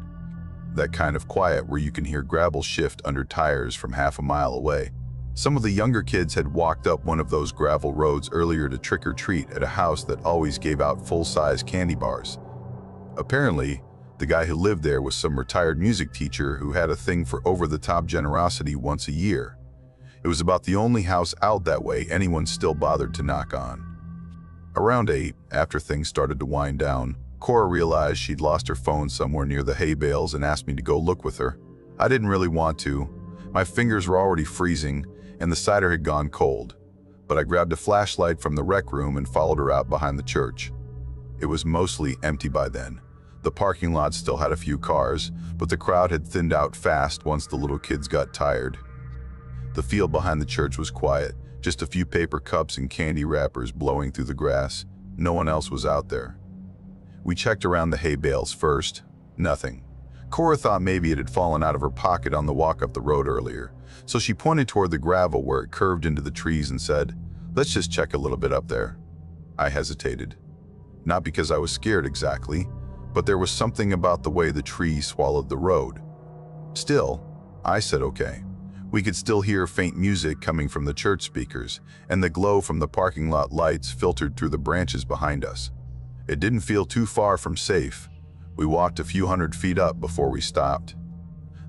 That kind of quiet where you can hear gravel shift under tires from half a mile away. Some of the younger kids had walked up one of those gravel roads earlier to trick or treat at a house that always gave out full-size candy bars. Apparently, the guy who lived there was some retired music teacher who had a thing for over-the-top generosity once a year. It was about the only house out that way anyone still bothered to knock on. Around 8, after things started to wind down, Cora realized she'd lost her phone somewhere near the hay bales and asked me to go look with her. I didn't really want to. My fingers were already freezing, and the cider had gone cold. But I grabbed a flashlight from the rec room and followed her out behind the church. It was mostly empty by then. The parking lot still had a few cars, but the crowd had thinned out fast once the little kids got tired. The field behind the church was quiet, just a few paper cups and candy wrappers blowing through the grass. No one else was out there. We checked around the hay bales first. Nothing. Cora thought maybe it had fallen out of her pocket on the walk up the road earlier, so she pointed toward the gravel where it curved into the trees and said, "Let's just check a little bit up there." I hesitated. Not because I was scared exactly, but there was something about the way the trees swallowed the road. Still, I said okay. We could still hear faint music coming from the church speakers, and the glow from the parking lot lights filtered through the branches behind us. It didn't feel too far from safe. We walked a few hundred feet up before we stopped.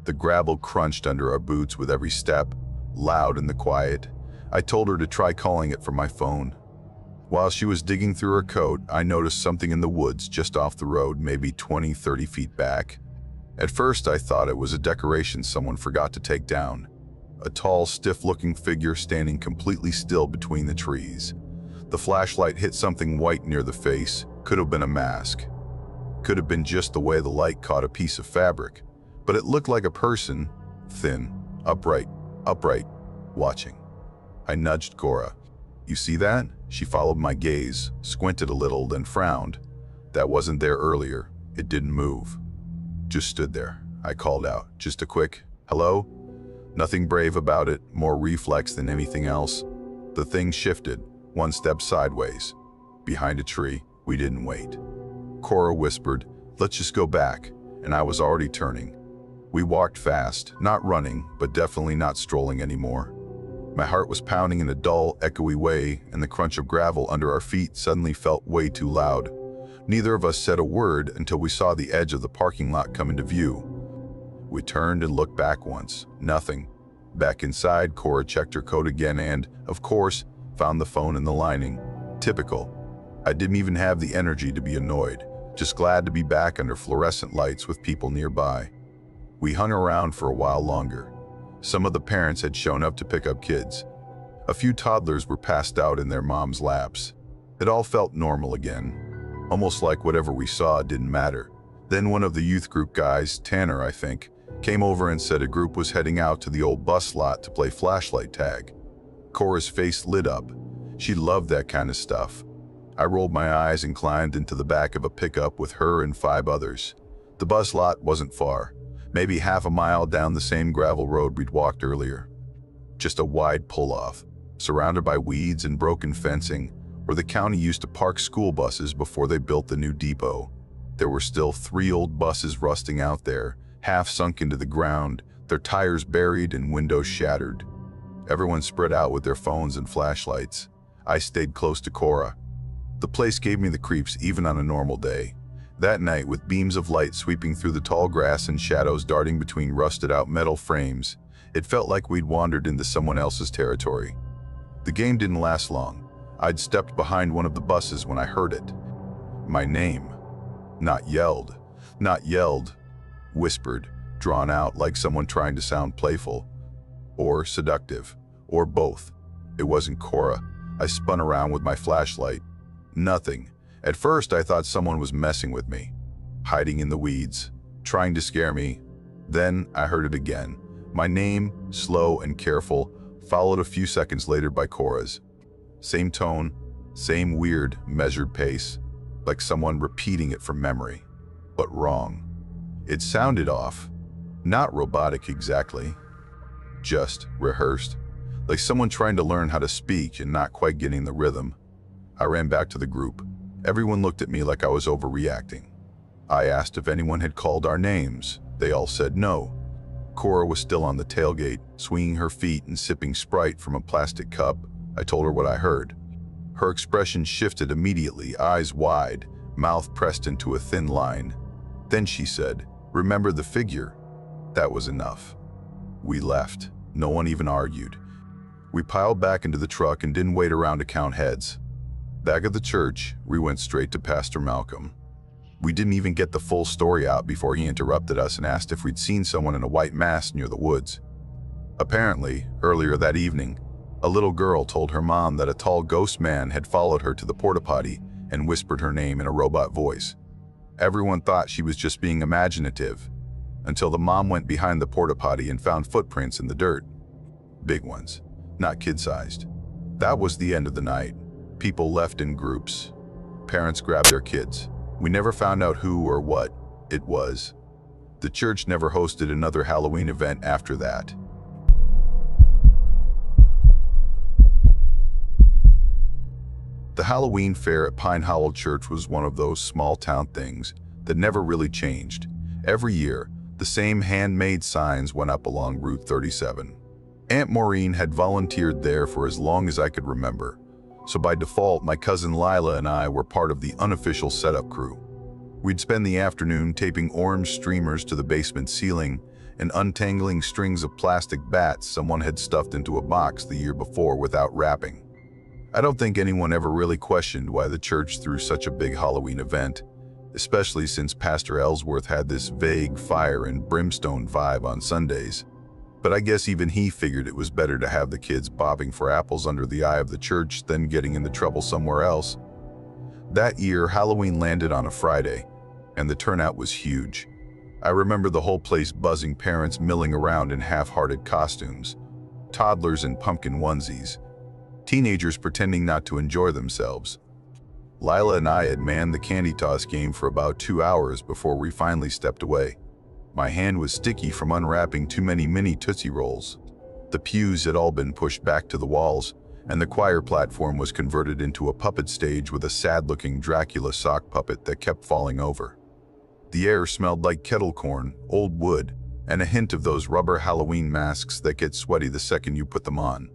The gravel crunched under our boots with every step, loud in the quiet. I told her to try calling it from my phone. While she was digging through her coat, I noticed something in the woods just off the road, maybe 20-30 feet back. At first, I thought it was a decoration someone forgot to take down. A tall, stiff-looking figure standing completely still between the trees. The flashlight hit something white near the face. Could have been a mask. Could have been just the way the light caught a piece of fabric. But it looked like a person, thin, upright, watching. I nudged Cora. "You see that?" She followed my gaze, squinted a little, then frowned. "That wasn't there earlier. It didn't move. Just stood there." I called out. Just a quick, "Hello?" Nothing brave about it, more reflex than anything else. The thing shifted, one step sideways. Behind a tree. We didn't wait. Cora whispered, "Let's just go back," and I was already turning. We walked fast, not running, but definitely not strolling anymore. My heart was pounding in a dull, echoey way, and the crunch of gravel under our feet suddenly felt way too loud. Neither of us said a word until we saw the edge of the parking lot come into view. We turned and looked back once. Nothing. Back inside, Cora checked her coat again and, of course, found the phone in the lining. Typical. I didn't even have the energy to be annoyed, just glad to be back under fluorescent lights with people nearby. We hung around for a while longer. Some of the parents had shown up to pick up kids. A few toddlers were passed out in their moms' laps. It all felt normal again, almost like whatever we saw didn't matter. Then one of the youth group guys, Tanner I think, came over and said a group was heading out to the old bus lot to play flashlight tag. Cora's face lit up. She loved that kind of stuff. I rolled my eyes and climbed into the back of a pickup with her and 5 others. The bus lot wasn't far, maybe half a mile down the same gravel road we'd walked earlier. Just a wide pull-off, surrounded by weeds and broken fencing, where the county used to park school buses before they built the new depot. There were still 3 old buses rusting out there, half sunk into the ground, their tires buried and windows shattered. Everyone spread out with their phones and flashlights. I stayed close to Cora. The place gave me the creeps even on a normal day. That night, with beams of light sweeping through the tall grass and shadows darting between rusted-out metal frames, it felt like we'd wandered into someone else's territory. The game didn't last long. I'd stepped behind one of the buses when I heard it. My name. Not yelled, whispered, drawn out like someone trying to sound playful or seductive, Or both. It wasn't Cora. I spun around with my flashlight. Nothing. At first, I thought someone was messing with me, hiding in the weeds, trying to scare me. Then I heard it again. My name, slow and careful, followed a few seconds later by Cora's. Same tone, same weird, measured pace, like someone repeating it from memory. But wrong. It sounded off. Not robotic exactly. Just rehearsed. Like someone trying to learn how to speak and not quite getting the rhythm. I ran back to the group. Everyone looked at me like I was overreacting. I asked if anyone had called our names. They all said no. Cora was still on the tailgate, swinging her feet and sipping Sprite from a plastic cup. I told her what I heard. Her expression shifted immediately, eyes wide, mouth pressed into a thin line. Then she said, "Remember the figure?" That was enough. We left. No one even argued. We piled back into the truck and didn't wait around to count heads. Back at the church, we went straight to Pastor Malcolm. We didn't even get the full story out before he interrupted us and asked if we'd seen someone in a white mask near the woods. Apparently, earlier that evening, a little girl told her mom that a tall ghost man had followed her to the porta potty and whispered her name in a robot voice. Everyone thought she was just being imaginative, until the mom went behind the porta potty and found footprints in the dirt. Big ones, not kid-sized. That was the end of the night. People left in groups. Parents grabbed their kids. We never found out who or what it was. The church never hosted another Halloween event after that. The Halloween fair at Pine Hollow Church was one of those small-town things that never really changed. Every year, the same handmade signs went up along Route 37. Aunt Maureen had volunteered there for as long as I could remember, so by default, my cousin Lila and I were part of the unofficial setup crew. We'd spend the afternoon taping orange streamers to the basement ceiling and untangling strings of plastic bats someone had stuffed into a box the year before without wrapping. I don't think anyone ever really questioned why the church threw such a big Halloween event, especially since Pastor Ellsworth had this vague fire and brimstone vibe on Sundays. But I guess even he figured it was better to have the kids bobbing for apples under the eye of the church than getting into trouble somewhere else. That year, Halloween landed on a Friday, and the turnout was huge. I remember the whole place buzzing, parents milling around in half-hearted costumes, toddlers in pumpkin onesies, teenagers pretending not to enjoy themselves. Lila and I had manned the candy toss game for about 2 hours before we finally stepped away. My hand was sticky from unwrapping too many mini Tootsie Rolls. The pews had all been pushed back to the walls, and the choir platform was converted into a puppet stage with a sad-looking Dracula sock puppet that kept falling over. The air smelled like kettle corn, old wood, and a hint of those rubber Halloween masks that get sweaty the second you put them on.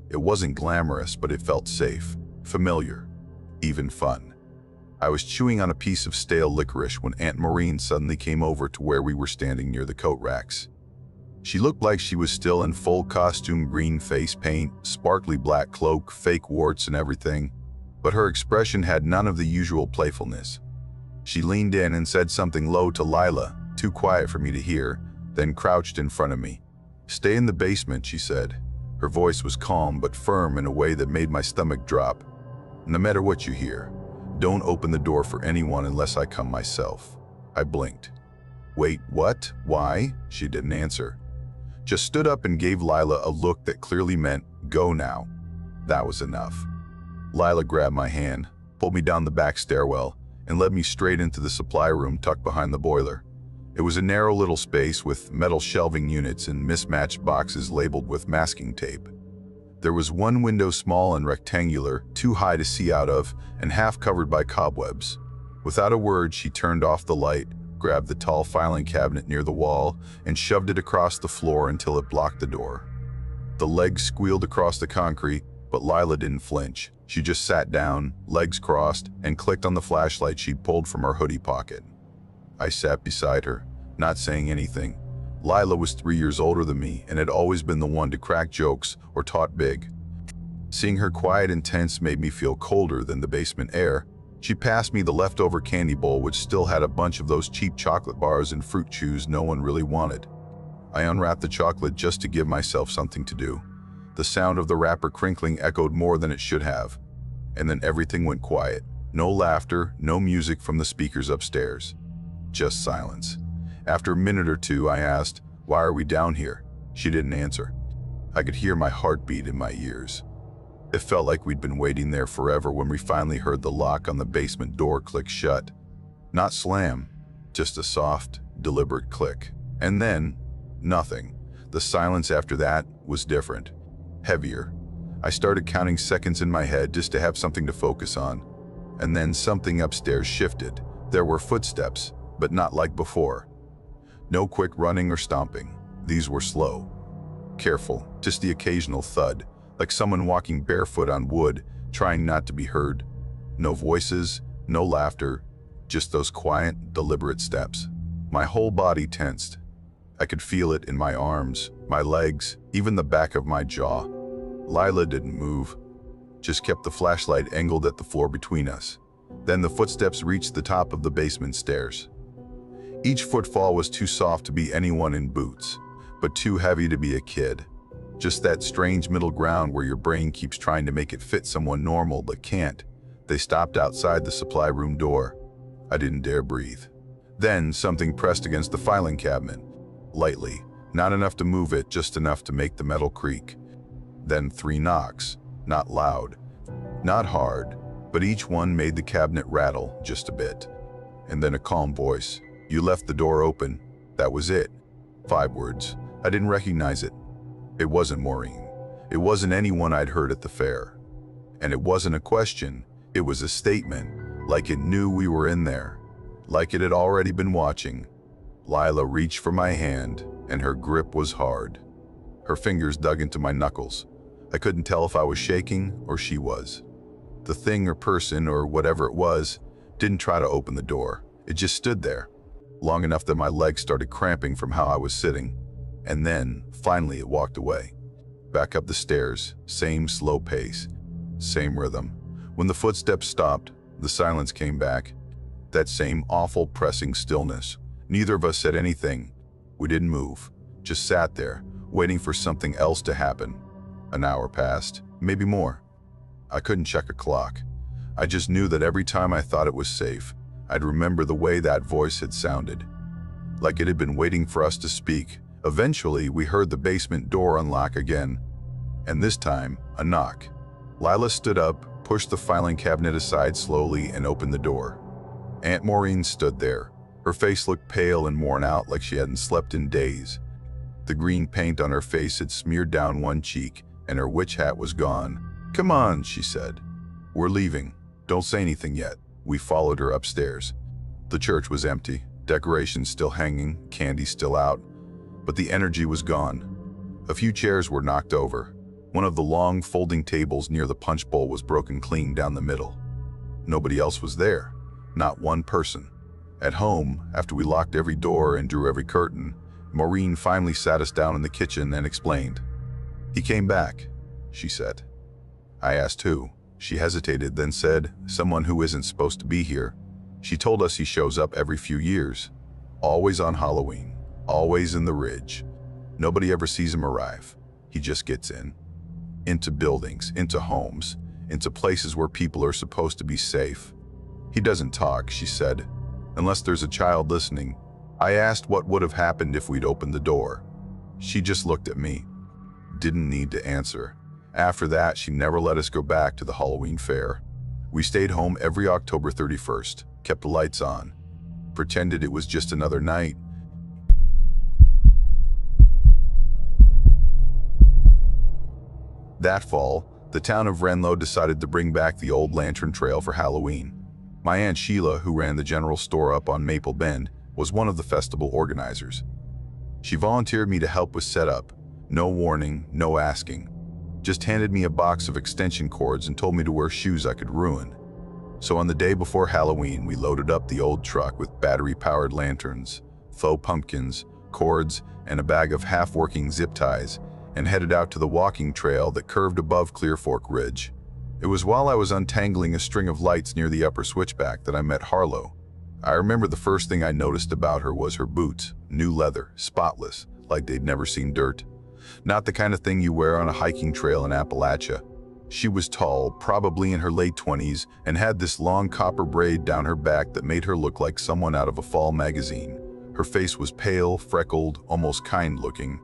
It wasn't glamorous, but it felt safe, familiar, even fun. I was chewing on a piece of stale licorice when Aunt Maureen suddenly came over to where we were standing near the coat racks. She looked like she was still in full costume, green face paint, sparkly black cloak, fake warts and everything, but her expression had none of the usual playfulness. She leaned in and said something low to Lila, too quiet for me to hear, then crouched in front of me. "Stay in the basement," she said. Her voice was calm but firm in a way that made my stomach drop. "No matter what you hear, don't open the door for anyone unless I come myself." I blinked. "Wait, what? Why?" She didn't answer. Just stood up and gave Lila a look that clearly meant, "Go now." That was enough. Lila grabbed my hand, pulled me down the back stairwell, and led me straight into the supply room tucked behind the boiler. It was a narrow little space with metal shelving units and mismatched boxes labeled with masking tape. There was one window, small and rectangular, too high to see out of, and half covered by cobwebs. Without a word, she turned off the light, grabbed the tall filing cabinet near the wall, and shoved it across the floor until it blocked the door. The legs squealed across the concrete, but Lila didn't flinch. She just sat down, legs crossed, and clicked on the flashlight she'd pulled from her hoodie pocket. I sat beside her, not saying anything. Lila was 3 years older than me and had always been the one to crack jokes or taught big. Seeing her quiet and tense made me feel colder than the basement air. She passed me the leftover candy bowl, which still had a bunch of those cheap chocolate bars and fruit chews no one really wanted. I unwrapped the chocolate just to give myself something to do. The sound of the wrapper crinkling echoed more than it should have. And then everything went quiet. No laughter, no music from the speakers upstairs. Just silence. After a minute or two, I asked, "Why are we down here?" She didn't answer. I could hear my heartbeat in my ears. It felt like we'd been waiting there forever when we finally heard the lock on the basement door click shut. Not slam, just a soft, deliberate click. And then, nothing. The silence after that was different. Heavier. I started counting seconds in my head just to have something to focus on. And then something upstairs shifted. There were footsteps, but not like before. No quick running or stomping. These were slow. Careful, just the occasional thud, like someone walking barefoot on wood, trying not to be heard. No voices, no laughter, just those quiet, deliberate steps. My whole body tensed. I could feel it in my arms, my legs, even the back of my jaw. Lila didn't move, just kept the flashlight angled at the floor between us. Then the footsteps reached the top of the basement stairs. Each footfall was too soft to be anyone in boots, but too heavy to be a kid. Just that strange middle ground where your brain keeps trying to make it fit someone normal but can't. They stopped outside the supply room door. I didn't dare breathe. Then something pressed against the filing cabinet. Lightly, not enough to move it, just enough to make the metal creak. Then 3 knocks, not loud, not hard, but each one made the cabinet rattle just a bit. And then a calm voice. "You left the door open." That was it. 5 words. I didn't recognize it. It wasn't Maureen. It wasn't anyone I'd heard at the fair. And it wasn't a question. It was a statement, like it knew we were in there, like it had already been watching. Lila reached for my hand, and her grip was hard. Her fingers dug into my knuckles. I couldn't tell if I was shaking or she was. The thing or person or whatever it was didn't try to open the door. It just stood there, long enough that my legs started cramping from how I was sitting. And then, finally, it walked away. Back up the stairs, same slow pace, same rhythm. When the footsteps stopped, the silence came back. That same awful, pressing stillness. Neither of us said anything. We didn't move, just sat there, waiting for something else to happen. An hour passed, maybe more. I couldn't check a clock. I just knew that every time I thought it was safe, I'd remember the way that voice had sounded. Like it had been waiting for us to speak. Eventually, we heard the basement door unlock again. And this time, a knock. Lila stood up, pushed the filing cabinet aside slowly, and opened the door. Aunt Maureen stood there. Her face looked pale and worn out, like she hadn't slept in days. The green paint on her face had smeared down one cheek, and her witch hat was gone. "Come on," she said. "We're leaving. Don't say anything yet." We followed her upstairs. The church was empty, decorations still hanging, candy still out, but the energy was gone. A few chairs were knocked over. One of the long folding tables near the punch bowl was broken clean down the middle. Nobody else was there, not one person. At home, after we locked every door and drew every curtain, Maureen finally sat us down in the kitchen and explained. "He came back," she said. I asked who. She hesitated, then said, "Someone who isn't supposed to be here." She told us he shows up every few years, always on Halloween, always in the ridge. Nobody ever sees him arrive. He just gets in. Into buildings, into homes, into places where people are supposed to be safe. He doesn't talk, she said, unless there's a child listening. I asked what would have happened if we'd opened the door. She just looked at me. Didn't need to answer. After that, she never let us go back to the Halloween fair. We stayed home every October 31st, kept the lights on, pretended it was just another night. That fall, the town of Renlo decided to bring back the old lantern trail for Halloween. My Aunt Sheila, who ran the general store up on Maple Bend, was one of the festival organizers. She volunteered me to help with setup. No warning, no asking. Just handed me a box of extension cords and told me to wear shoes I could ruin. So on the day before Halloween, we loaded up the old truck with battery-powered lanterns, faux pumpkins, cords, and a bag of half-working zip ties, and headed out to the walking trail that curved above Clear Fork Ridge. It was while I was untangling a string of lights near the upper switchback that I met Harlow. I remember the first thing I noticed about her was her boots, new leather, spotless, like they'd never seen dirt. Not the kind of thing you wear on a hiking trail in Appalachia. She was tall, probably in her late 20s, and had this long copper braid down her back that made her look like someone out of a fall magazine. Her face was pale, freckled, almost kind-looking.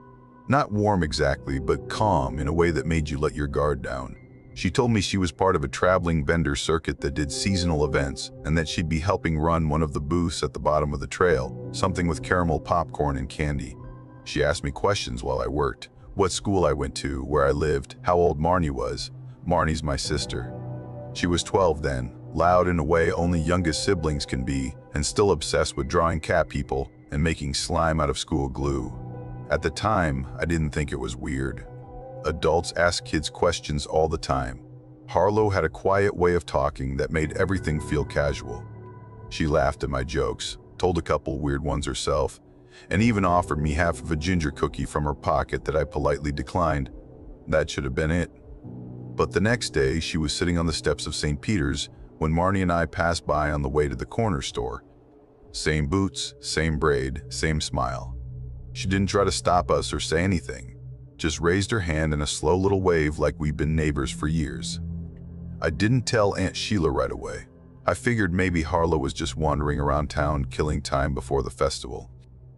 Not warm exactly, but calm in a way that made you let your guard down. She told me she was part of a traveling vendor circuit that did seasonal events, and that she'd be helping run one of the booths at the bottom of the trail, something with caramel popcorn and candy. She asked me questions while I worked. What school I went to, where I lived, how old Marnie was. Marnie's my sister. She was 12 then, loud in a way only youngest siblings can be, and still obsessed with drawing cat people and making slime out of school glue. At the time, I didn't think it was weird. Adults ask kids questions all the time. Harlow had a quiet way of talking that made everything feel casual. She laughed at my jokes, told a couple weird ones herself, and even offered me half of a ginger cookie from her pocket that I politely declined. That should have been it. But the next day, she was sitting on the steps of St. Peter's when Marnie and I passed by on the way to the corner store. Same boots, same braid, same smile. She didn't try to stop us or say anything, just raised her hand in a slow little wave like we'd been neighbors for years. I didn't tell Aunt Sheila right away. I figured maybe Harlow was just wandering around town killing time before the festival.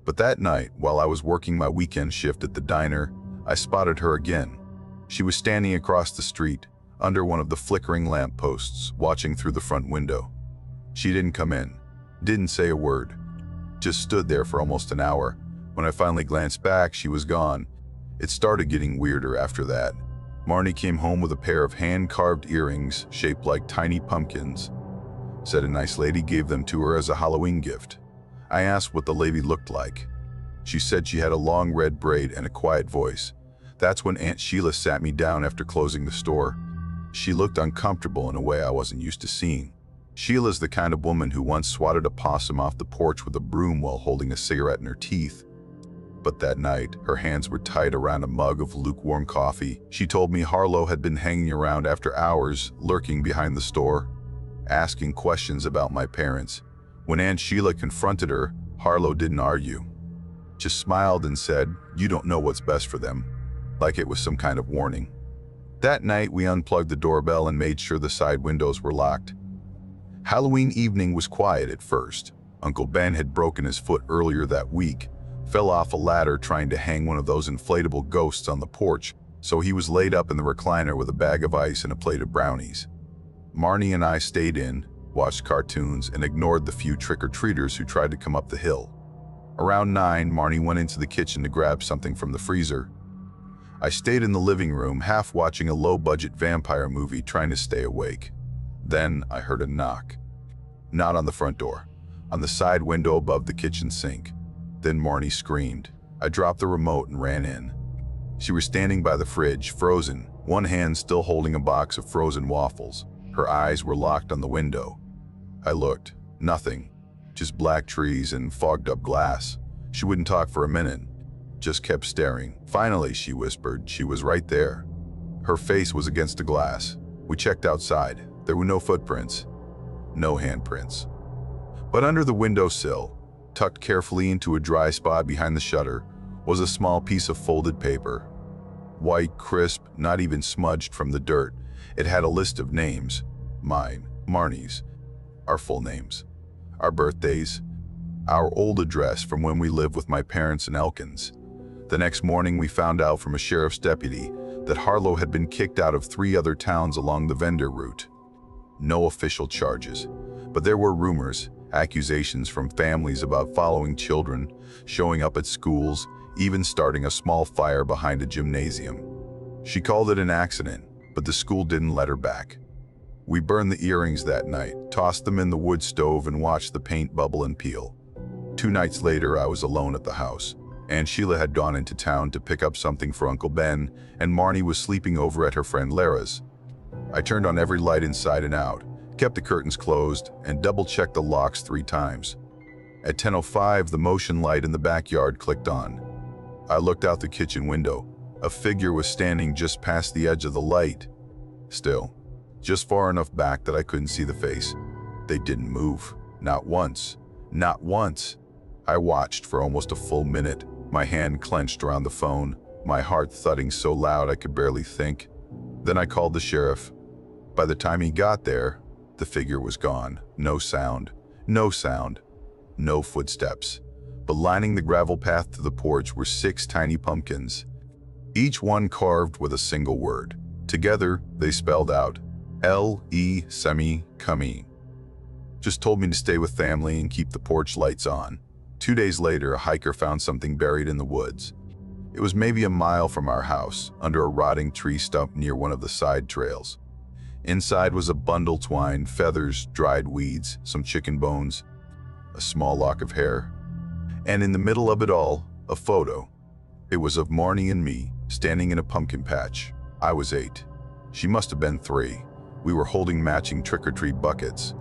But that night, while I was working my weekend shift at the diner, I spotted her again. She was standing across the street, under one of the flickering lampposts, watching through the front window. She didn't come in, didn't say a word, just stood there for almost an hour. When I finally glanced back, she was gone. It started getting weirder after that. Marnie came home with a pair of hand-carved earrings shaped like tiny pumpkins. Said a nice lady gave them to her as a Halloween gift. I asked what the lady looked like. She said she had a long red braid and a quiet voice. That's when Aunt Sheila sat me down after closing the store. She looked uncomfortable in a way I wasn't used to seeing. Sheila's the kind of woman who once swatted a possum off the porch with a broom while holding a cigarette in her teeth. But that night, her hands were tight around a mug of lukewarm coffee. She told me Harlow had been hanging around after hours, lurking behind the store, asking questions about my parents. When Aunt Sheila confronted her, Harlow didn't argue. Just smiled and said, "You don't know what's best for them," like it was some kind of warning. That night, we unplugged the doorbell and made sure the side windows were locked. Halloween evening was quiet at first. Uncle Ben had broken his foot earlier that week, fell off a ladder trying to hang one of those inflatable ghosts on the porch, so he was laid up in the recliner with a bag of ice and a plate of brownies. Marnie and I stayed in, watched cartoons, and ignored the few trick-or-treaters who tried to come up the hill. Around 9, Marnie went into the kitchen to grab something from the freezer. I stayed in the living room, half watching a low-budget vampire movie, trying to stay awake. Then I heard a knock. Not on the front door, on the side window above the kitchen sink. Then Marnie screamed. I dropped the remote and ran in. She was standing by the fridge, frozen, one hand still holding a box of frozen waffles. Her eyes were locked on the window. I looked. Nothing. Just black trees and fogged-up glass. She wouldn't talk for a minute. Just kept staring. Finally, she whispered. She was right there. Her face was against the glass. We checked outside. There were no footprints. No handprints. But under the windowsill, tucked carefully into a dry spot behind the shutter, was a small piece of folded paper. White, crisp, not even smudged from the dirt. It had a list of names. Mine, Marnie's, our full names, our birthdays, our old address from when we lived with my parents in Elkins. The next morning, we found out from a sheriff's deputy that Harlow had been kicked out of 3 other towns along the vendor route. No official charges, but there were rumors, accusations from families about following children, showing up at schools, even starting a small fire behind a gymnasium. She called it an accident, but the school didn't let her back. We burned the earrings that night, tossed them in the wood stove, and watched the paint bubble and peel. 2 nights later, I was alone at the house. Aunt Sheila had gone into town to pick up something for Uncle Ben, and Marnie was sleeping over at her friend Lara's. I turned on every light inside and out, kept the curtains closed, and double-checked the locks 3 times. At 10:05, the motion light in the backyard clicked on. I looked out the kitchen window. A figure was standing just past the edge of the light. Still, just far enough back that I couldn't see the face. They didn't move. Not once. Not once. I watched for almost a full minute, my hand clenched around the phone, my heart thudding so loud I could barely think. Then I called the sheriff. By the time he got there, the figure was gone. No sound, no footsteps. But lining the gravel path to the porch were 6 tiny pumpkins, each one carved with a single word. Together, they spelled out, L-E semi Kami. Just told me to stay with family and keep the porch lights on. 2 days later, a hiker found something buried in the woods. It was maybe a mile from our house, under a rotting tree stump near one of the side trails. Inside was a bundle twine, feathers, dried weeds, some chicken bones, a small lock of hair. And in the middle of it all, a photo. It was of Marnie and me, standing in a pumpkin patch. I was 8. She must have been 3. We were holding matching trick-or-treat buckets.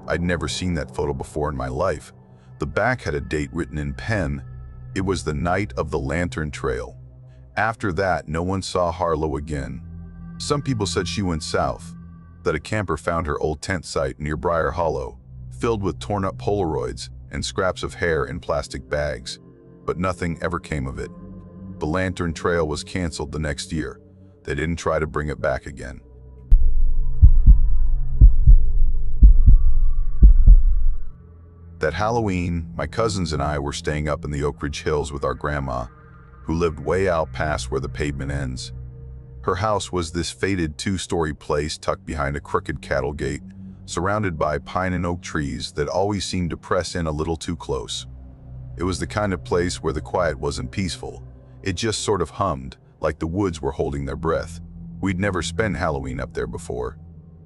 I'd never seen that photo before in my life. The back had a date written in pen. It was the night of the Lantern Trail. After that, no one saw Harlow again. Some people said she went south, that a camper found her old tent site near Briar Hollow, filled with torn-up Polaroids and scraps of hair in plastic bags. But nothing ever came of it. The Lantern Trail was canceled the next year. They didn't try to bring it back again. That Halloween, my cousins and I were staying up in the Oak Ridge Hills with our grandma, who lived way out past where the pavement ends. Her house was this faded 2-story place tucked behind a crooked cattle gate, surrounded by pine and oak trees that always seemed to press in a little too close. It was the kind of place where the quiet wasn't peaceful. It just sort of hummed, like the woods were holding their breath. We'd never spent Halloween up there before.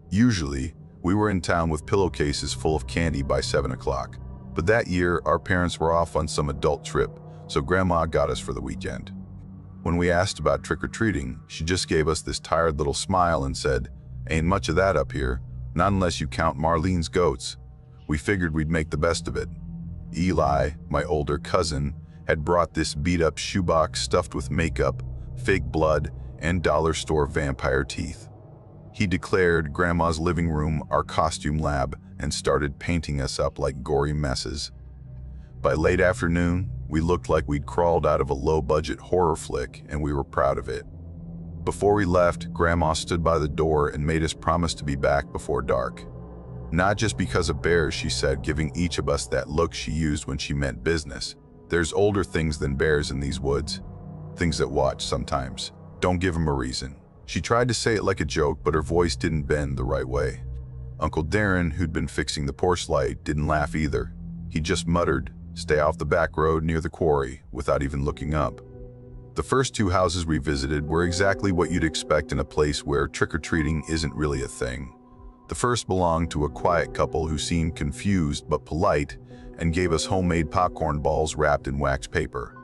Usually, we were in town with pillowcases full of candy by 7 o'clock. But that year, our parents were off on some adult trip, so Grandma got us for the weekend. When we asked about trick-or-treating, she just gave us this tired little smile and said, "Ain't much of that up here, not unless you count Marlene's goats." We figured we'd make the best of it. Eli, my older cousin, had brought this beat-up shoebox stuffed with makeup, fake blood, and dollar store vampire teeth. He declared Grandma's living room our costume lab and started painting us up like gory messes. By late afternoon, we looked like we'd crawled out of a low-budget horror flick, and we were proud of it. Before we left, Grandma stood by the door and made us promise to be back before dark. Not just because of bears, she said, giving each of us that look she used when she meant business. There's older things than bears in these woods. Things that watch sometimes. Don't give them a reason. She tried to say it like a joke, but her voice didn't bend the right way. Uncle Darren, who'd been fixing the porch light, didn't laugh either. He just muttered, "Stay off the back road near the quarry," without even looking up. The first 2 houses we visited were exactly what you'd expect in a place where trick-or-treating isn't really a thing. The first belonged to a quiet couple who seemed confused but polite and gave us homemade popcorn balls wrapped in wax paper.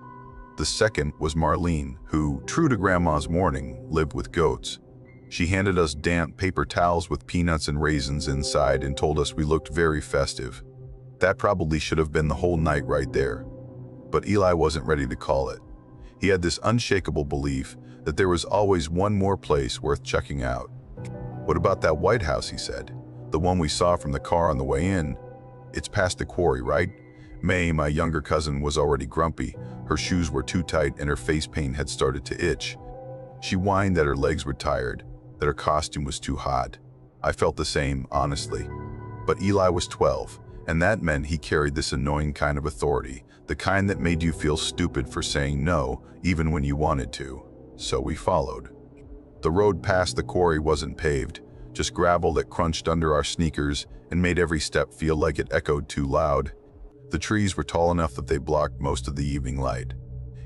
The second was Marlene, who, true to Grandma's warning, lived with goats. She handed us damp paper towels with peanuts and raisins inside and told us we looked very festive. That probably should have been the whole night right there. But Eli wasn't ready to call it. He had this unshakable belief that there was always one more place worth checking out. "What about that White House?" he said. "The one we saw from the car on the way in. It's past the quarry, right?" May, my younger cousin, was already grumpy. Her shoes were too tight and her face paint had started to itch. She whined that her legs were tired, that her costume was too hot. I felt the same, honestly. But Eli was 12, and that meant he carried this annoying kind of authority, the kind that made you feel stupid for saying no, even when you wanted to. So we followed. The road past the quarry wasn't paved, just gravel that crunched under our sneakers and made every step feel like it echoed too loud. The trees were tall enough that they blocked most of the evening light.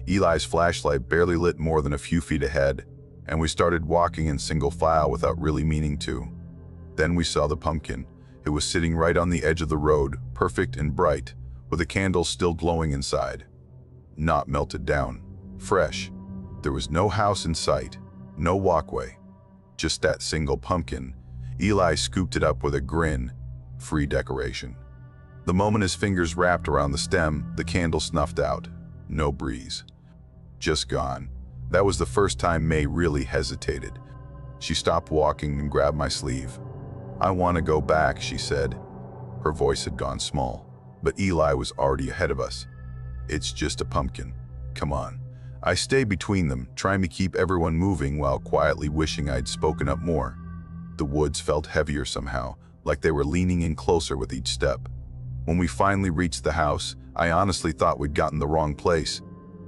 Eli's flashlight barely lit more than a few feet ahead, and we started walking in single file without really meaning to. Then we saw the pumpkin. It was sitting right on the edge of the road, perfect and bright, with a candle still glowing inside. Not melted down. Fresh. There was no house in sight, no walkway. Just that single pumpkin. Eli scooped it up with a grin. Free decoration. The moment his fingers wrapped around the stem, the candle snuffed out. No breeze. Just gone. That was the first time May really hesitated. She stopped walking and grabbed my sleeve. "I want to go back," she said. Her voice had gone small, but Eli was already ahead of us. "It's just a pumpkin. Come on. I stayed between them, trying to keep everyone moving while quietly wishing I'd spoken up more. The woods felt heavier somehow, like they were leaning in closer with each step. When we finally reached the house, I honestly thought we'd gotten the wrong place.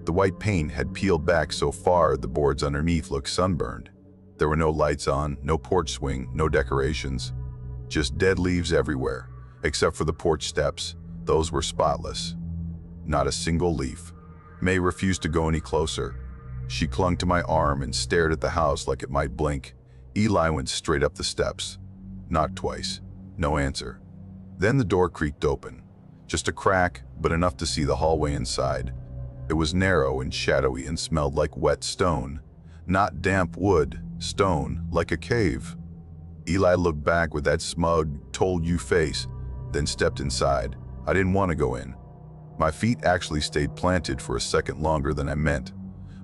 The white paint had peeled back so far the boards underneath looked sunburned. There were no lights on, no porch swing, no decorations. Just dead leaves everywhere, except for the porch steps. Those were spotless. Not a single leaf. May refused to go any closer. She clung to my arm and stared at the house like it might blink. Eli went straight up the steps. Knocked twice. No answer. Then the door creaked open. Just a crack, but enough to see the hallway inside. It was narrow and shadowy and smelled like wet stone. Not damp wood, stone, like a cave. Eli looked back with that smug, told-you face, then stepped inside. I didn't want to go in. My feet actually stayed planted for a second longer than I meant,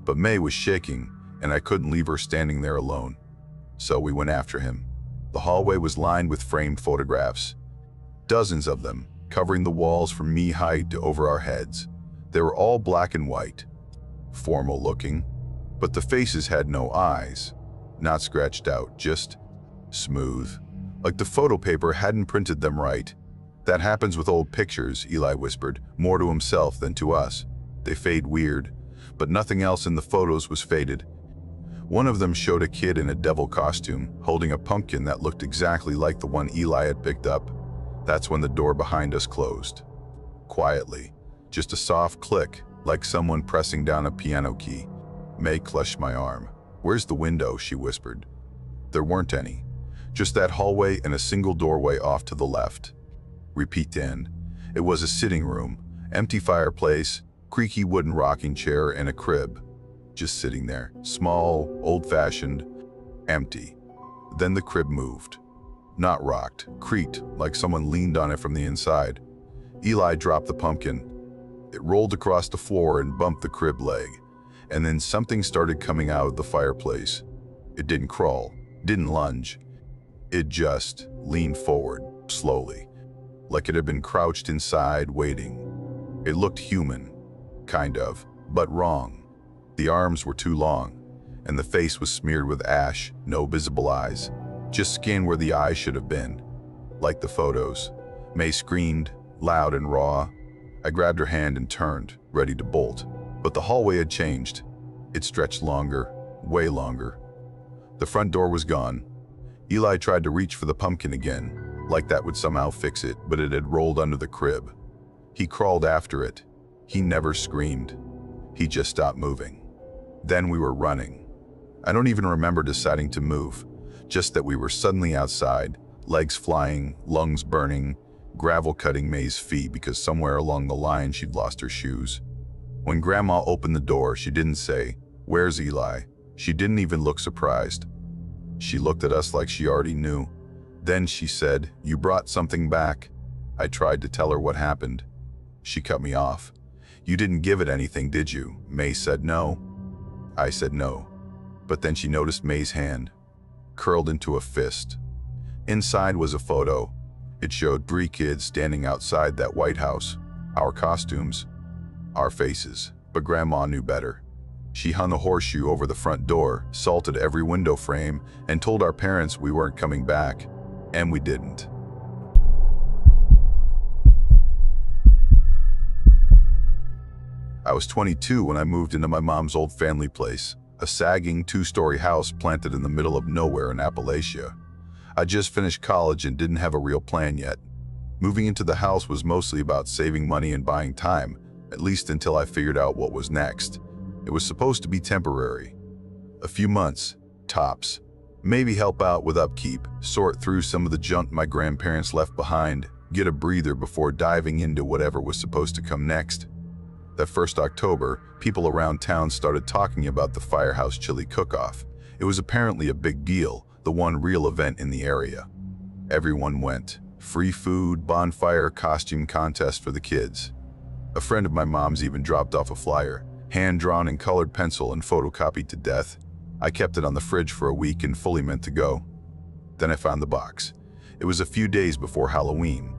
but May was shaking, and I couldn't leave her standing there alone. So we went after him. The hallway was lined with framed photographs. Dozens of them, covering the walls from knee-height to over our heads. They were all black and white, formal-looking, but the faces had no eyes. Not scratched out, just smooth. Like the photo paper hadn't printed them right. That happens with old pictures, Eli whispered, more to himself than to us. They fade weird, but nothing else in the photos was faded. One of them showed a kid in a devil costume, holding a pumpkin that looked exactly like the one Eli had picked up. That's when the door behind us closed. Quietly, just a soft click, like someone pressing down a piano key. May clutched my arm. "Where's the window?" she whispered. There weren't any. Just that hallway and a single doorway off to the left. Repeat in. It was a sitting room, empty fireplace, creaky wooden rocking chair, and a crib. Just sitting there, small, old-fashioned, empty. Then the crib moved. Not rocked, creaked, like someone leaned on it from the inside. Eli dropped the pumpkin. It rolled across the floor and bumped the crib leg. And then something started coming out of the fireplace. It didn't crawl, didn't lunge. It just leaned forward, slowly, like it had been crouched inside, waiting. It looked human, kind of, but wrong. The arms were too long, and the face was smeared with ash, no visible eyes. Just skin where the eyes should have been. Like the photos. May screamed, loud and raw. I grabbed her hand and turned, ready to bolt. But the hallway had changed. It stretched longer, way longer. The front door was gone. Eli tried to reach for the pumpkin again, like that would somehow fix it, but it had rolled under the crib. He crawled after it. He never screamed. He just stopped moving. Then we were running. I don't even remember deciding to move, just that we were suddenly outside, legs flying, lungs burning, gravel cutting May's feet because somewhere along the line she'd lost her shoes. When Grandma opened the door, she didn't say, "Where's Eli?" She didn't even look surprised. She looked at us like she already knew. Then she said, "You brought something back." I tried to tell her what happened. She cut me off. "You didn't give it anything, did you?" May said no. I said no. But then she noticed May's hand, curled into a fist. Inside was a photo. It showed 3 kids standing outside that White House. Our costumes, our faces, but Grandma knew better. She hung a horseshoe over the front door, salted every window frame, and told our parents we weren't coming back. And we didn't. I was 22 when I moved into my mom's old family place, a sagging 2-story house planted in the middle of nowhere in Appalachia. I just finished college and didn't have a real plan yet. Moving into the house was mostly about saving money and buying time, at least until I figured out what was next. It was supposed to be temporary. A few months, tops. Maybe help out with upkeep, sort through some of the junk my grandparents left behind, get a breather before diving into whatever was supposed to come next. That first October, people around town started talking about the Firehouse Chili Cook-Off. It was apparently a big deal, the one real event in the area. Everyone went. Free food, bonfire, costume contest for the kids. A friend of my mom's even dropped off a flyer, hand-drawn in colored pencil and photocopied to death. I kept it on the fridge for a week and fully meant to go. Then I found the box. It was a few days before Halloween.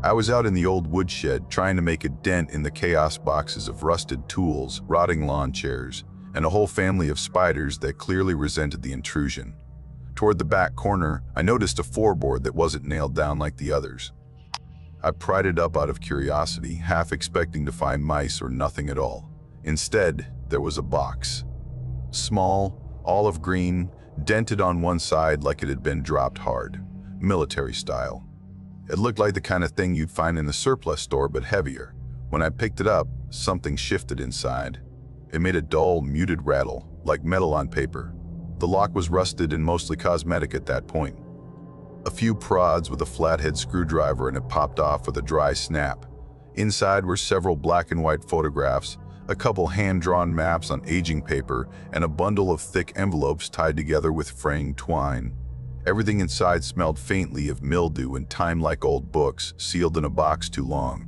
I was out in the old woodshed trying to make a dent in the chaos boxes of rusted tools, rotting lawn chairs, and a whole family of spiders that clearly resented the intrusion. Toward the back corner, I noticed a floorboard that wasn't nailed down like the others. I pried it up out of curiosity, half expecting to find mice or nothing at all. Instead, there was a box. Small, olive green, dented on one side like it had been dropped hard, military style. It looked like the kind of thing you'd find in a surplus store, but heavier. When I picked it up, something shifted inside. It made a dull, muted rattle, like metal on paper. The lock was rusted and mostly cosmetic at that point. A few prods with a flathead screwdriver and it popped off with a dry snap. Inside were several black and white photographs, a couple hand-drawn maps on aging paper, and a bundle of thick envelopes tied together with fraying twine. Everything inside smelled faintly of mildew and time like old books, sealed in a box too long.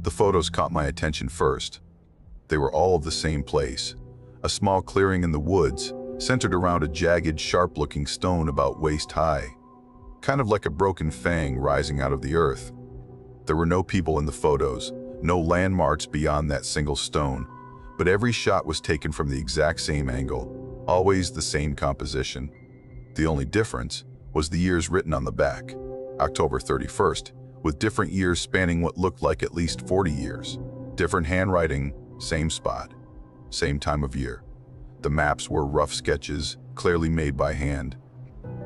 The photos caught my attention first. They were all of the same place, a small clearing in the woods, centered around a jagged, sharp-looking stone about waist-high, kind of like a broken fang rising out of the earth. There were no people in the photos, no landmarks beyond that single stone, but every shot was taken from the exact same angle, always the same composition. The only difference was the years written on the back, October 31st, with different years spanning what looked like at least 40 years. Different handwriting, same spot, same time of year. The maps were rough sketches, clearly made by hand.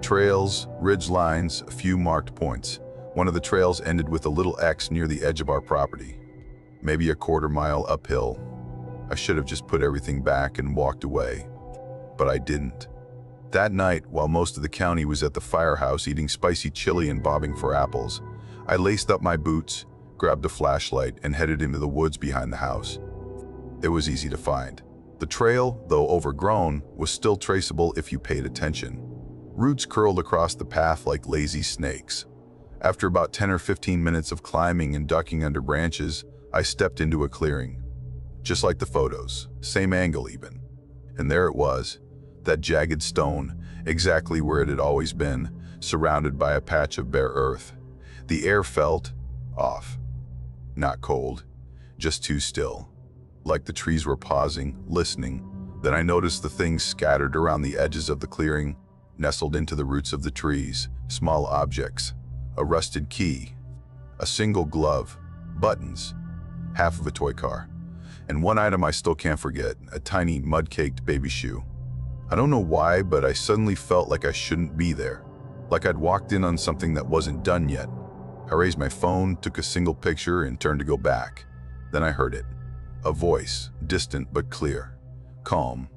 Trails, ridge lines, a few marked points. One of the trails ended with a little X near the edge of our property, maybe a quarter-mile uphill. I should have just put everything back and walked away, but I didn't. That night, while most of the county was at the firehouse eating spicy chili and bobbing for apples, I laced up my boots, grabbed a flashlight, and headed into the woods behind the house. It was easy to find. The trail, though overgrown, was still traceable if you paid attention. Roots curled across the path like lazy snakes. After about 10 or 15 minutes of climbing and ducking under branches, I stepped into a clearing. Just like the photos, same angle even. And there it was, that jagged stone, exactly where it had always been, surrounded by a patch of bare earth. The air felt off. Not cold, just too still. Like the trees were pausing, listening. Then I noticed the things scattered around the edges of the clearing, nestled into the roots of the trees, small objects. A rusted key, a single glove, buttons, half of a toy car, and one item I still can't forget, a tiny mud-caked baby shoe. I don't know why, but I suddenly felt like I shouldn't be there, like I'd walked in on something that wasn't done yet. I raised my phone, took a single picture, and turned to go back. Then I heard it. A voice, distant but clear, calm,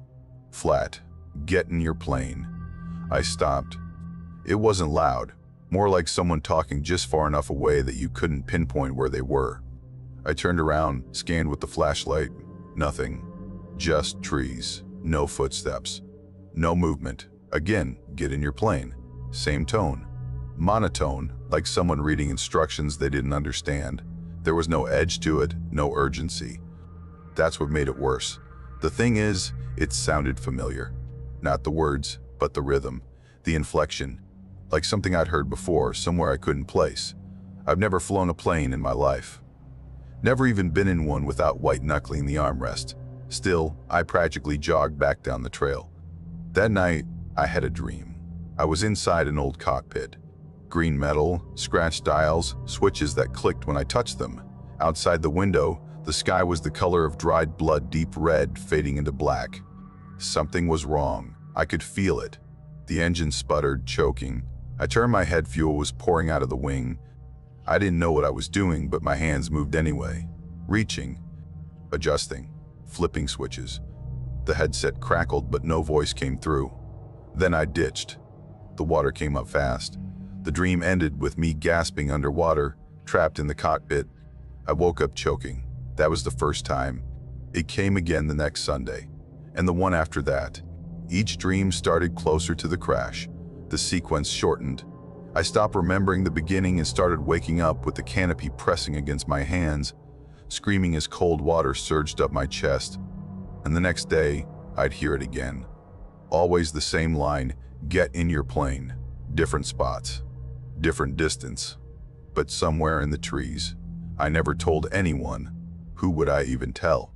flat, "Get in your plane." I stopped. It wasn't loud, more like someone talking just far enough away that you couldn't pinpoint where they were. I turned around, scanned with the flashlight. Nothing. Just trees. No footsteps. No movement. Again, "Get in your plane." Same tone. Monotone, like someone reading instructions they didn't understand. There was no edge to it, no urgency. That's what made it worse. The thing is, it sounded familiar. Not the words, but the rhythm, the inflection. Like something I'd heard before, somewhere I couldn't place. I've never flown a plane in my life. Never even been in one without white-knuckling the armrest. Still, I practically jogged back down the trail. That night, I had a dream. I was inside an old cockpit. Green metal, scratched dials, switches that clicked when I touched them. Outside the window, the sky was the color of dried blood, deep red, fading into black. Something was wrong. I could feel it. The engine sputtered, choking. I turned my head, fuel was pouring out of the wing. I didn't know what I was doing, but my hands moved anyway. Reaching, adjusting, flipping switches. The headset crackled, but no voice came through. Then I ditched. The water came up fast. The dream ended with me gasping underwater, trapped in the cockpit. I woke up choking. That was the first time. It came again the next Sunday, and the one after that. Each dream started closer to the crash. The sequence shortened. I stopped remembering the beginning and started waking up with the canopy pressing against my hands, screaming as cold water surged up my chest. And the next day, I'd hear it again. Always the same line, "Get in your plane." Different spots, different distance, but somewhere in the trees. I never told anyone. Who would I even tell?